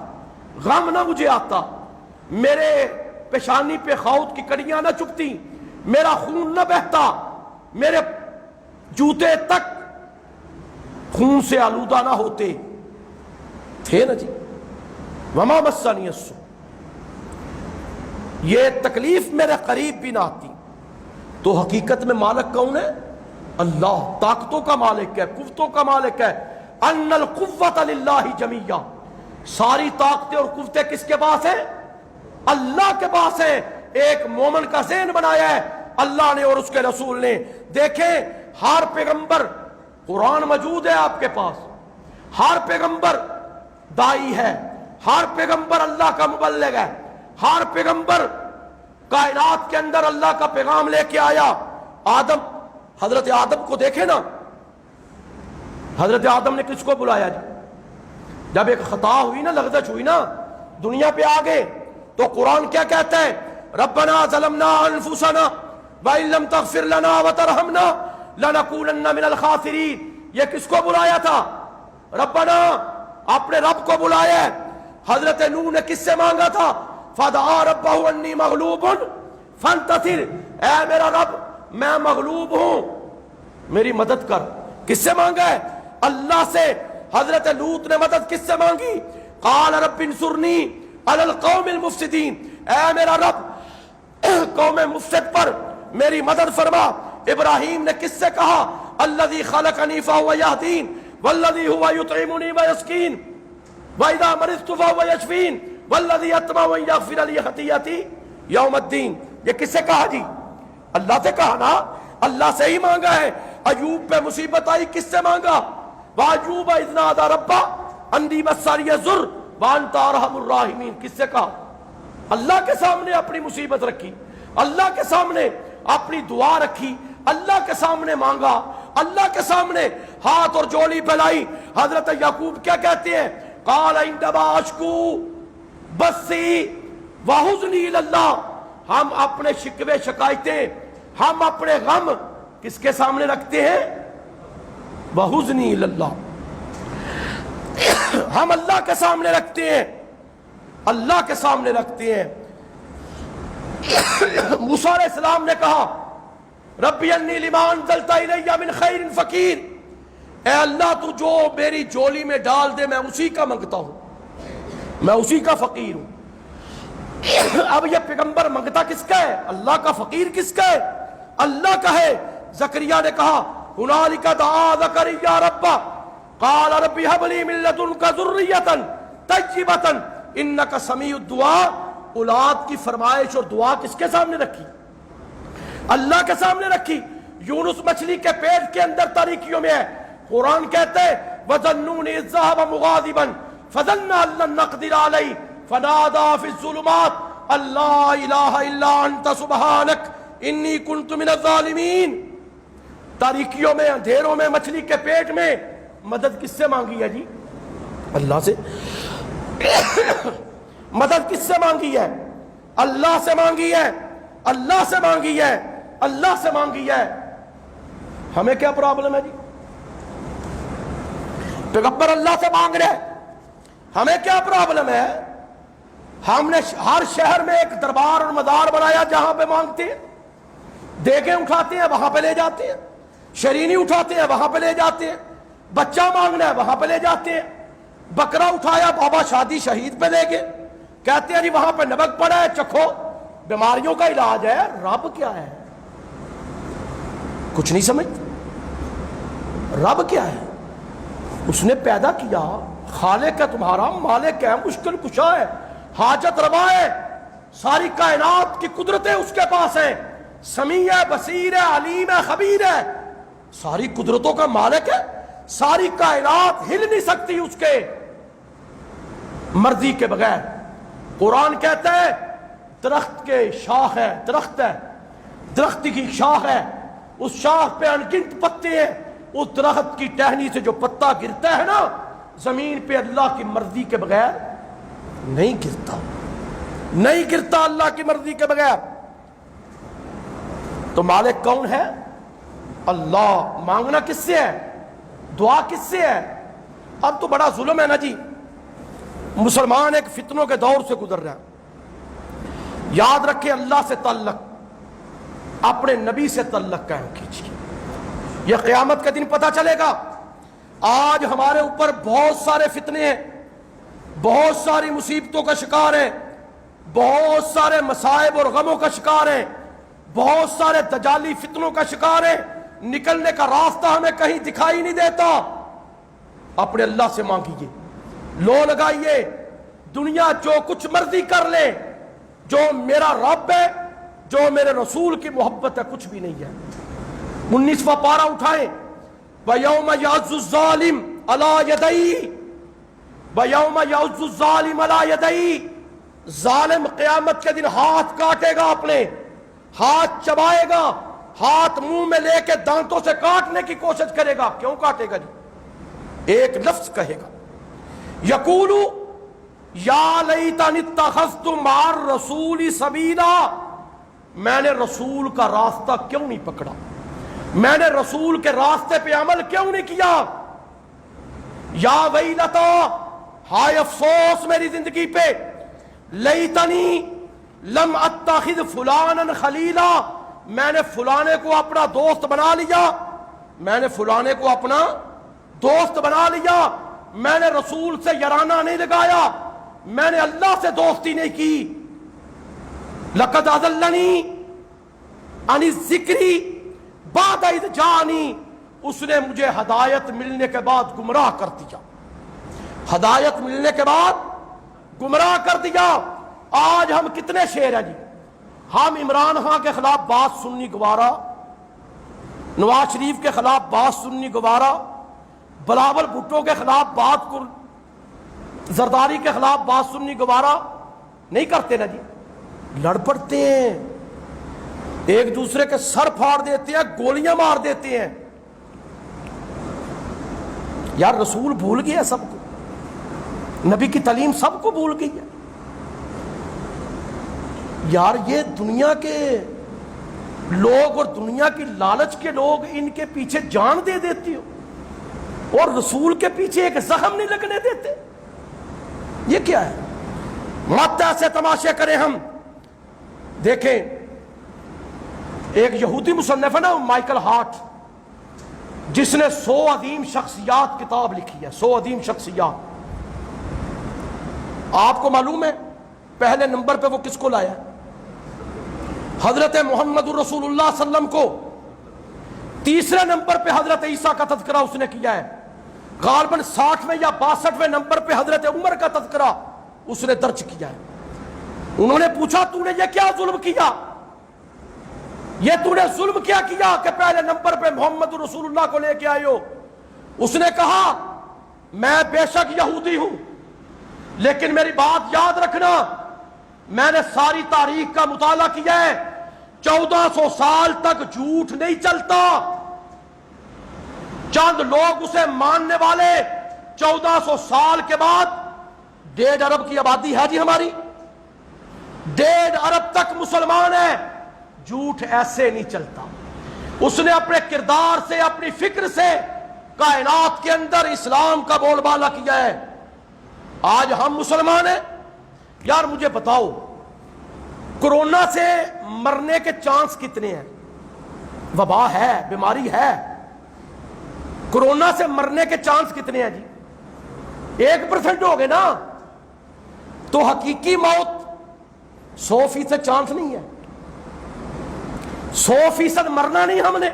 غم نہ مجھے آتا، میرے پیشانی پہ خود کی کڑیاں نہ چبھتی، میرا خون نہ بہتا، میرے جوتے تک خون سے آلودہ نہ ہوتے تھے نا جی۔ وما مسنی السوء، یہ تکلیف میرے قریب بھی نہ آتی۔ تو حقیقت میں مالک کون ہے؟ اللہ، طاقتوں کا مالک ہے، قوتوں کا مالک ہے۔ ان القوۃ للہ جمیعا، ساری طاقتیں اور قوتیں کس کے پاس ہیں؟ اللہ کے پاس ہیں۔ ایک مومن کا ذہن بنایا ہے اللہ نے اور اس کے رسول نے۔ دیکھیں ہر پیغمبر، قرآن موجود ہے آپ کے پاس، ہر پیغمبر دائی ہے، ہر پیغمبر اللہ کا مبلغ ہے، ہر پیغمبر کائنات کے اندر اللہ کا پیغام لے کے آیا۔ حضرت آدم کو دیکھیں نا، حضرت آدم نے کس کو بلایا جی؟ جب ایک خطا ہوئی نا، لغزش ہوئی نا، دنیا پہ آگے، تو قرآن کیا کہتا ہے؟ ربنا ظلمنا انفسنا وَإِن لَمْ تَغْفِرْ لَنَا وَتَرْحَمْنَا لَنَكُونَنَّ مِنَ الْخَاسِرِينَ۔ یہ کس کو بلایا تھا؟ ربنا، اپنے رب کو بلایا ہے۔ حضرت نوح نے کس سے مانگا تھا؟ فَدَعَا رَبَّهُ أَنِّي مَغْلُوبٌ فَانْتَصِرْ، اے میرا رب میں مغلوب ہوں، میری مدد کر۔ کس سے مانگا ہے؟ اللہ سے۔ حضرت لوط نے مدد کس سے مانگی؟ قال رب انصرنی علی القوم المفسدین، اے میرا رب قوم مفسد پر میری مدد فرما۔ ابراہیم نے کس سے کہا؟ الذی خلقنی فہو یہدین والذی هو یطعمنی ویسقین واذا مرضت فہو یشفین والذی اطمع ان یغفر لی خطیئتی یوم الدین۔ یہ کس سے کہا جی؟ اللہ سے کہا نا، اللہ سے ہی مانگا ہے۔ ایوب پہ مصیبت آئی، کس سے مانگا؟ وَأَيُّوبَ إِذْ نَادَىٰ رَبَّهُ أَنِّي مَسَّنِيَ الضُّرُّ وَأَنْتَ أَرْحَمُ الرَّاحِمِينَ۔ کس سے کہا؟ اللہ کے سامنے اپنی مصیبت رکھی، اللہ کے سامنے اپنی دعا رکھی، اللہ کے سامنے مانگا، اللہ کے سامنے ہاتھ اور جولی پھیلائی۔ حضرت یعقوب کیا کہتے ہیں؟ قال انما اشکو بثی وحزنی الی اللہ، ہم اپنے شکوے شکایتیں، ہم اپنے غم کس کے سامنے رکھتے ہیں؟ وحزنی الی اللہ، ہم اللہ کے سامنے رکھتے ہیں، اللہ کے سامنے رکھتے ہیں۔ موسیٰ علیہ السلام نے کہا ربی انی لما انزلت الی من خیر فقیر، اے اللہ تو جو میری جولی میں ڈال دے میں اسی کا منگتا ہوں، میں اسی کا فقیر ہوں۔ اب یہ پیغمبر منگتا کس کا ہے؟ اللہ کا۔ فقیر کس کا ہے؟ اللہ کا ہے۔ زکریا نے کہا ہنالک دعا زکریا ربہ قال رب هب لي من لدنك ذرية طیبة انك سمیع الدعاء۔ اولاد کی فرمائش اور دعا کس کے سامنے رکھی؟ اللہ کے سامنے رکھی۔ یونس مچھلی کے پیٹ کے اندر تاریکیوں میں ہے، قرآن کہتے ہیں وَظَنُّونِ إِذْ ذَهَبَ مُغَاضِبًا فَظَنَّ أَن لَّن نَّقْدِرَ عَلَيْهِ فَنَادَىٰ فِي الظُّلُمَاتِ أَن لَّا إِلَٰهَ إِلَّا أَنتَ سُبْحَانَكَ إِنِّي كُنتُ مِنَ الظَّالِمِينَ۔ تاریکیوں میں، اندھیروں میں، مچھلی کے پیٹ میں مدد کس سے مانگی ہے جی؟ اللہ سے۔ مدد کس سے مانگی ہے؟ اللہ سے مانگی ہے، اللہ سے مانگی ہے، اللہ سے مانگی ہے۔ ہمیں کیا پرابلم ہے جی؟ پیغمبر اللہ سے مانگ رہے، ہمیں کیا پرابلم ہے؟ ہم نے ہر شہر میں ایک دربار اور مزار بنایا جہاں پہ مانگتے ہیں، دیگیں اٹھاتے ہیں وہاں پہ لے جاتے ہیں، شرینی اٹھاتے ہیں وہاں پہ لے جاتے ہیں، بچہ مانگنا ہے وہاں پہ لے جاتے ہیں، بکرا اٹھایا بابا شادی شہید پہ لے گئے، کہتے ہیں جی وہاں پہ نمک پڑا ہے چکھو، بیماریوں کا علاج ہے۔ رب کیا ہے؟ کچھ نہیں سمجھتے۔ رب کیا ہے؟ اس نے پیدا کیا، خالق ہے تمہارا، مالک ہے، مشکل کشا ہے، حاجت روا ہے، ساری کائنات کی قدرتیں اس کے پاس ہیں، سمیع ہے، بصیر ہے، علیم ہے، خبیر ہے، ساری قدرتوں کا مالک ہے، ساری کائنات ہل نہیں سکتی اس کے مرضی کے بغیر۔ قرآن کہتا ہے درخت کے شاخ ہے، درخت ہے، درخت کی شاخ ہے، اس شاخ پہ انگنت پتے ہیں، اس درخت کی ٹہنی سے جو پتا گرتا ہے نا زمین پہ اللہ کی مرضی کے بغیر نہیں گرتا، نہیں گرتا اللہ کی مرضی کے بغیر۔ تو مالک کون ہے؟ اللہ۔ مانگنا کس سے ہے؟ دعا کس سے ہے؟ اب تو بڑا ظلم ہے نا جی، مسلمان ایک فتنوں کے دور سے گزر رہا ہے۔ یاد رکھیں اللہ سے تعلق، اپنے نبی سے تعلق قائم کیجیے، یہ قیامت کا دن پتہ چلے گا۔ آج ہمارے اوپر بہت سارے فتنے ہیں، بہت ساری مصیبتوں کا شکار ہیں، بہت سارے مصائب اور غموں کا شکار ہیں، بہت سارے دجالی فتنوں کا شکار ہیں، نکلنے کا راستہ ہمیں کہیں دکھائی نہیں دیتا۔ اپنے اللہ سے مانگیے، لو لگائیے، دنیا جو کچھ مرضی کر لے، جو میرا رب ہے، جو میرے رسول کی محبت ہے، کچھ بھی نہیں ہے۔ 19واں پارہ اٹھائیں، وَيَوْمَ يَعُضُّ الظَّالِمُ عَلَى يَدَيْهِ، وَيَوْمَ يَعُضُّ الظَّالِمُ عَلَى يَدَيْهِ، ظالم قیامت کے دن ہاتھ کاٹے گا، اپنے ہاتھ چبائے گا، ہاتھ منہ میں لے کے دانتوں سے کاٹنے کی کوشش کرے گا۔ کیوں کاٹے گا جی؟ ایک لفظ کہے گا، یقول یا لیتنی اتخذت مع الرسول سبیلا، میں نے رسول کا راستہ کیوں نہیں پکڑا، میں نے رسول کے راستے پہ عمل کیوں نہیں کیا۔ یا ویلتا، ہائے افسوس میری زندگی پہ، لیتنی لم اتخذ فلانا خلیلا، میں نے فلانے کو اپنا دوست بنا لیا، میں نے فلانے کو اپنا دوست بنا لیا، میں نے رسول سے یارانہ نہیں لگایا، میں نے اللہ سے دوستی نہیں کی۔ لقد اضلنی عن الذکر بعد اذ جاءنی، اس نے مجھے ہدایت ملنے کے بعد گمراہ کر دیا، ہدایت ملنے کے بعد گمراہ کر دیا۔ آج ہم کتنے شیر ہیں جی، ہم عمران خان کے خلاف بات سننی گوارا، نواز شریف کے خلاف بات سننی گوارا، بلاول بھٹو کے خلاف بات، زرداری کے خلاف بات سننی گوارا نہیں کرتے نا جی، لڑ پڑتے ہیں، ایک دوسرے کے سر پھاڑ دیتے ہیں، گولیاں مار دیتے ہیں۔ یار رسول بھول گیا سب کو، نبی کی تعلیم سب کو بھول گئی ہے۔ یار یہ دنیا کے لوگ اور دنیا کی لالچ کے لوگ ان کے پیچھے جان دے دیتی ہو اور رسول کے پیچھے ایک زخم نہیں لگنے دیتے، یہ کیا ہے؟ مت ایسے تماشے کریں ہم۔ دیکھیں ایک یہودی مصنف ہے نا مائیکل ہارٹ، جس نے 100 عظیم شخصیات کتاب لکھی ہے، 100 عظیم شخصیات۔ آپ کو معلوم ہے پہلے نمبر پہ وہ کس کو لایا؟ حضرت محمد رسول اللہ صلی اللہ علیہ وسلم کو۔ تیسرے نمبر پہ حضرت عیسیٰ کا تذکرہ اس نے کیا ہے۔ غالباً 60ویں یا 62ویں نمبر پہ حضرت عمر کا تذکرہ اس نے درج کیا ہے۔ انہوں نے پوچھا تو نے یہ کیا ظلم کیا، یہ تو نے ظلم کیا کیا کہ پہلے نمبر پہ محمد رسول اللہ کو لے کے آئے ہو؟ اس نے کہا میں بے شک یہودی ہوں، لیکن میری بات یاد رکھنا، میں نے ساری تاریخ کا مطالعہ کیا ہے، 1400 سال تک جھوٹ نہیں چلتا۔ چند لوگ اسے ماننے والے، 1400 سال کے بعد 1.5 ارب کی آبادی ہے جی ہماری، 1.5 ارب تک مسلمان ہیں، جھوٹ ایسے نہیں چلتا۔ اس نے اپنے کردار سے، اپنی فکر سے کائنات کے اندر اسلام کا بول بالا کیا ہے۔ آج ہم مسلمان ہیں، یار مجھے بتاؤ کورونا سے مرنے کے چانس کتنے ہیں؟ وبا ہے، بیماری ہے، کورونا سے مرنے کے چانس کتنے ہیں جی؟ 1% ہو گئے نا، تو حقیقی موت 100% چانس نہیں ہے، 100% مرنا نہیں ہم نے،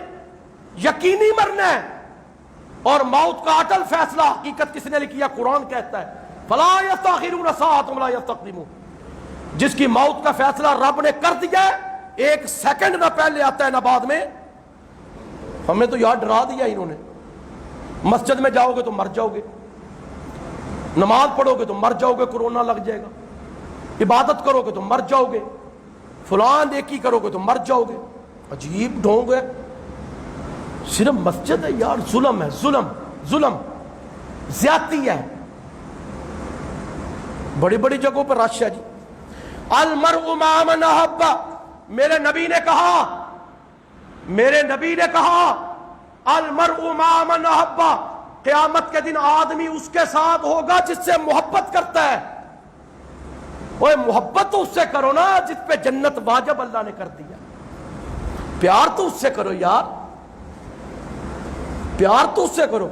یقینی مرنا ہے۔ اور موت کا اٹل فیصلہ حقیقت کس نے لکھی ہے؟ قرآن کہتا ہے فلا یستاخرون ساعۃ ولا یستقدمون، جس کی موت کا فیصلہ رب نے کر دیا ہے، 1 سیکنڈ نہ پہلے آتا ہے نہ بعد میں۔ ہمیں تو یار ڈرا دیا انہوں نے، مسجد میں جاؤ گے تو مر جاؤ گے، نماز پڑھو گے تو مر جاؤ گے، کورونا لگ جائے گا، عبادت کرو گے تو مر جاؤ گے، فلاں نیکی کرو گے تو مر جاؤ گے۔ عجیب ڈھونگ ہے، صرف مسجد ہے یار، ظلم ہے، ظلم زیادتی ہے، بڑی بڑی جگہوں پر رش ہے جی۔ المرء مع من احب، میرے نبی نے کہا المرء مع من احب، قیامت کے دن آدمی اس کے ساتھ ہوگا جس سے محبت کرتا ہے۔ اوے محبت تو اس سے کرو نا جس پہ جنت واجب اللہ نے کر دیا، پیار تو اس سے کرو یار، پیار تو اس سے کرو۔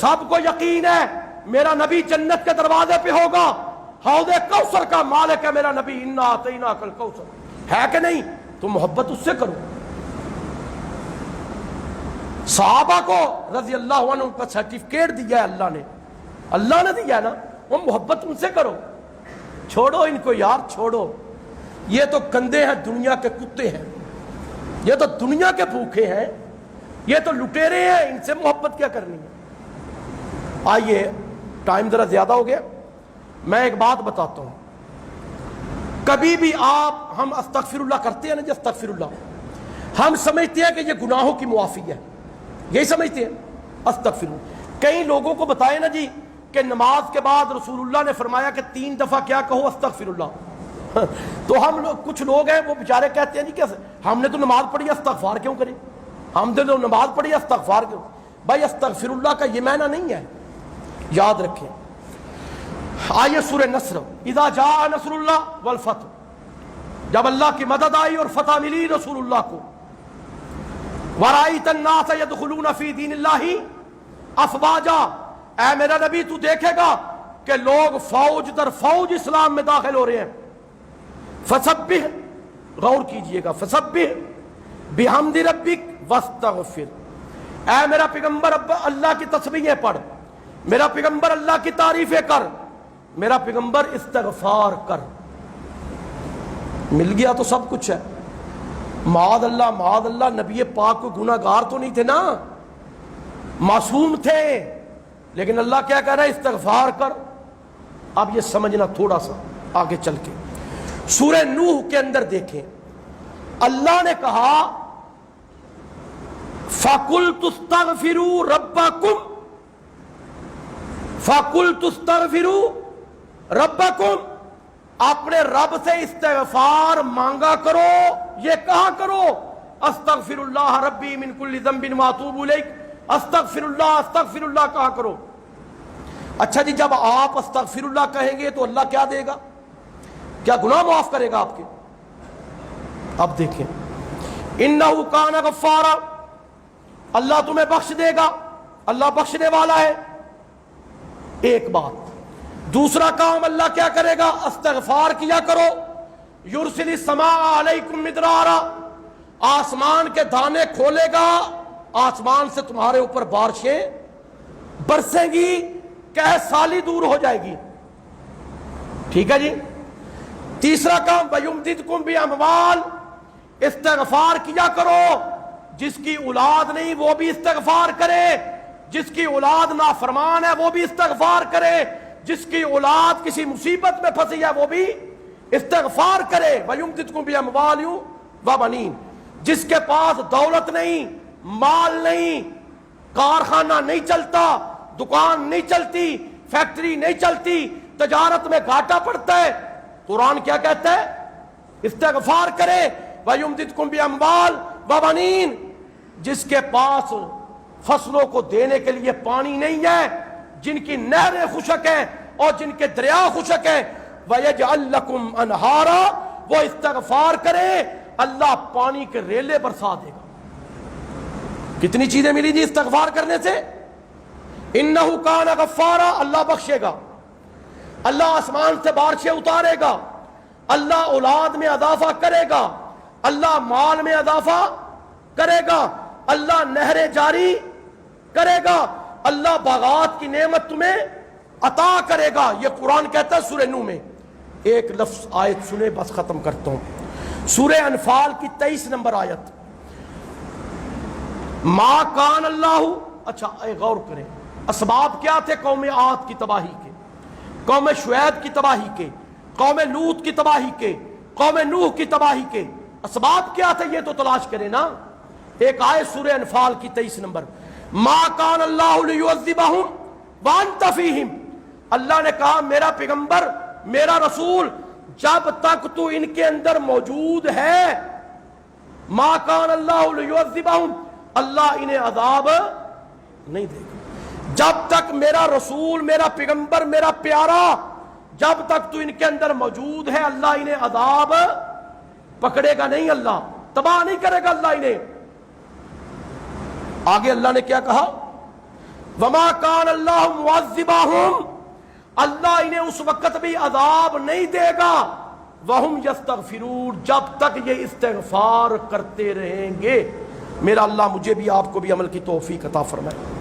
سب کو یقین ہے میرا نبی جنت کے دروازے پہ ہوگا، حوض کوثر کا مالک ہے میرا نبی، انا اعطیناک الکوثر، ہے کہ نہیں؟ تو محبت اس سے کرو۔ صحابہ کو رضی اللہ عنہ کا سرٹیفکیٹ دیا ہے اللہ نے دیا ہے نا، وہ محبت ان سے کرو۔ چھوڑو ان کو یار، چھوڑو، یہ تو گندے ہیں، دنیا کے کتے ہیں، یہ تو دنیا کے بھوکے ہیں، یہ تو لٹیرے ہیں، ان سے محبت کیا کرنی ہے؟ آئیے، ٹائم ذرا زیادہ ہو گیا، میں ایک بات بتاتا ہوں۔ کبھی بھی ہم استغفر اللہ کرتے ہیں نا جی، استغفر اللہ، ہم سمجھتے ہیں کہ یہ گناہوں کی معافی ہے، یہی سمجھتے ہیں استغفر اللہ۔ کئی لوگوں کو بتائے نا جی کہ نماز کے بعد رسول اللہ نے فرمایا کہ 3 دفعہ کیا کہو؟ استغفر اللہ۔ تو ہم لوگ، کچھ لوگ ہیں وہ بیچارے کہتے ہیں جی کہ ہم نے تو نماز پڑھی، استغفار کیوں کریں؟ ہم نے تو نماز پڑھی، استغفار کیوں؟ بھائی استغفر اللہ کا یہ معنی نہیں ہے، یاد رکھیں۔ آئیے سورہ نصر، اذا جاء نصر اللہ والفتح، جب اللہ کی مدد آئی اور فتح ملی رسول اللہ کو، وَرَأَيْتَ النَّاسَ يَدْخُلُونَ فِي دِينِ اللَّهِ أَفْوَاجًا، اے میرا نبی تو دیکھے گا کہ لوگ فوج در فوج اسلام میں داخل ہو رہے ہیں۔ فَسَبِّحْ، غور کیجئے گا، فَسَبِّحْ بِحَمْدِ رَبِّكَ وَاسْتَغْفِرْ، اے میرا پیغمبر اللہ کی تسبیحیں پڑھ، میرا پیغمبر اللہ کی تعریفیں کر، میرا پیغمبر استغفار کر۔ مل گیا تو سب کچھ ہے۔ معاذ اللہ، نبی پاک کو گناہ گار تو نہیں تھے نا، معصوم تھے، لیکن اللہ کیا کہہ رہا ہے؟ استغفار کر۔ اب یہ سمجھنا تھوڑا سا آگے چل کے، سورہ نوح کے اندر دیکھیں، اللہ نے کہا فَقُلْتُ اسْتَغْفِرُوا رَبَّكُمْ، فَقُلْتُ اسْتَغْفِرُوا رَبَّكُمْ، اپنے رب سے استغفار مانگا کرو۔ یہ کہاں کرو؟ استغفر اللہ ربی من کل ذنب واتوب الیہ، استغفر اللہ کہاں کرو؟ اچھا جی، جب آپ استغفر اللہ کہیں گے تو اللہ کیا دے گا؟ کیا گناہ معاف کرے گا آپ کے؟ اب دیکھیں، انہ کان غفارا، اللہ تمہیں بخش دے گا، اللہ بخشنے والا ہے، ایک بات۔ دوسرا کام اللہ کیا کرے گا؟ استغفار کیا کرو۔ یرسل السماء علیکم مدرارا، آسمان کے دانے کھولے گا، آسمان سے تمہارے اوپر بارشیں برسیں گی، کہ سالی دور ہو جائے گی، ٹھیک ہے جی۔ تیسرا کام وَيُمْدِدْكُمْ بِأَمْوَالٍ، استغفار کیا کرو، جس کی اولاد نہیں وہ بھی استغفار کرے، جس کی اولاد نافرمان ہے وہ بھی استغفار کرے، جس کی اولاد کسی مصیبت میں پھنسی ہے وہ بھی استغفار کرے۔ وَيُمْدِدْكُمْ بِأَمْوَالٍ وَبَنِينَ، جس کے پاس دولت نہیں، مال نہیں، کارخانہ نہیں چلتا، دکان نہیں چلتی، فیکٹری نہیں چلتی، تجارت میں گھاٹا پڑتا ہے، قرآن کیا کہتا ہے؟ استغفار کرے۔ وَيُمْدِدْكُمْ بِأَمْوَالٍ وَبَنِينَ، جس کے پاس فصلوں کو دینے کے لیے پانی نہیں ہے، جن کی نہریں خشک ہیں اور جن کے دریا خشک ہیں، وَيَجْعَلْ لَكُمْ أَنْهَارًا، وہ استغفار کرے اللہ پانی کے ریلے برسا دے گا۔ کتنی چیزیں ملی جی استغفار کرنے سے؟ اِنَّهُ كَانَ غَفَّارًا، اللہ بخشے گا، اللہ آسمان سے بارشیں اتارے گا، اللہ اولاد میں اضافہ کرے گا، اللہ مال میں اضافہ کرے گا، اللہ نہریں جاری کرے گا، اللہ باغات کی نعمت تمہیں عطا کرے گا۔ یہ قرآن کہتا ہے سورہ نوح میں۔ ایک لفظ آیت سنے بس ختم کرتا ہوں، سورہ انفال کی 23 نمبر آیت۔ ما کان اللہ، اچھا غور کریں اسباب کیا تھے قوم عاد کی تباہی کے، قوم شعیب کی تباہی کے، قوم لوط کی تباہی کے، قوم نوح کی تباہی کے اسباب کیا تھے یہ تو تلاش کریں نا۔ ایک آیت سورہ انفال کی 23 نمبر، ما کان اللہ لیعذبہم وانت فیہم، اللہ نے کہا میرا پیغمبر میرا رسول جب تک تو ان کے اندر موجود ہے، ما کان اللہ لیعذبہم، اللہ انہیں عذاب نہیں دے گا جب تک میرا رسول میرا پیغمبر میرا پیارا جب تک تو ان کے اندر موجود ہے اللہ انہیں عذاب پکڑے گا نہیں، اللہ تباہ نہیں کرے گا اللہ انہیں۔ آگے اللہ نے کیا کہا؟ وما کان اللہ معذبہم، اللہ انہیں اس وقت بھی عذاب نہیں دے گا وہم یستغفرون، جب تک یہ استغفار کرتے رہیں گے۔ میرا اللہ مجھے بھی آپ کو بھی عمل کی توفیق عطا فرمائے۔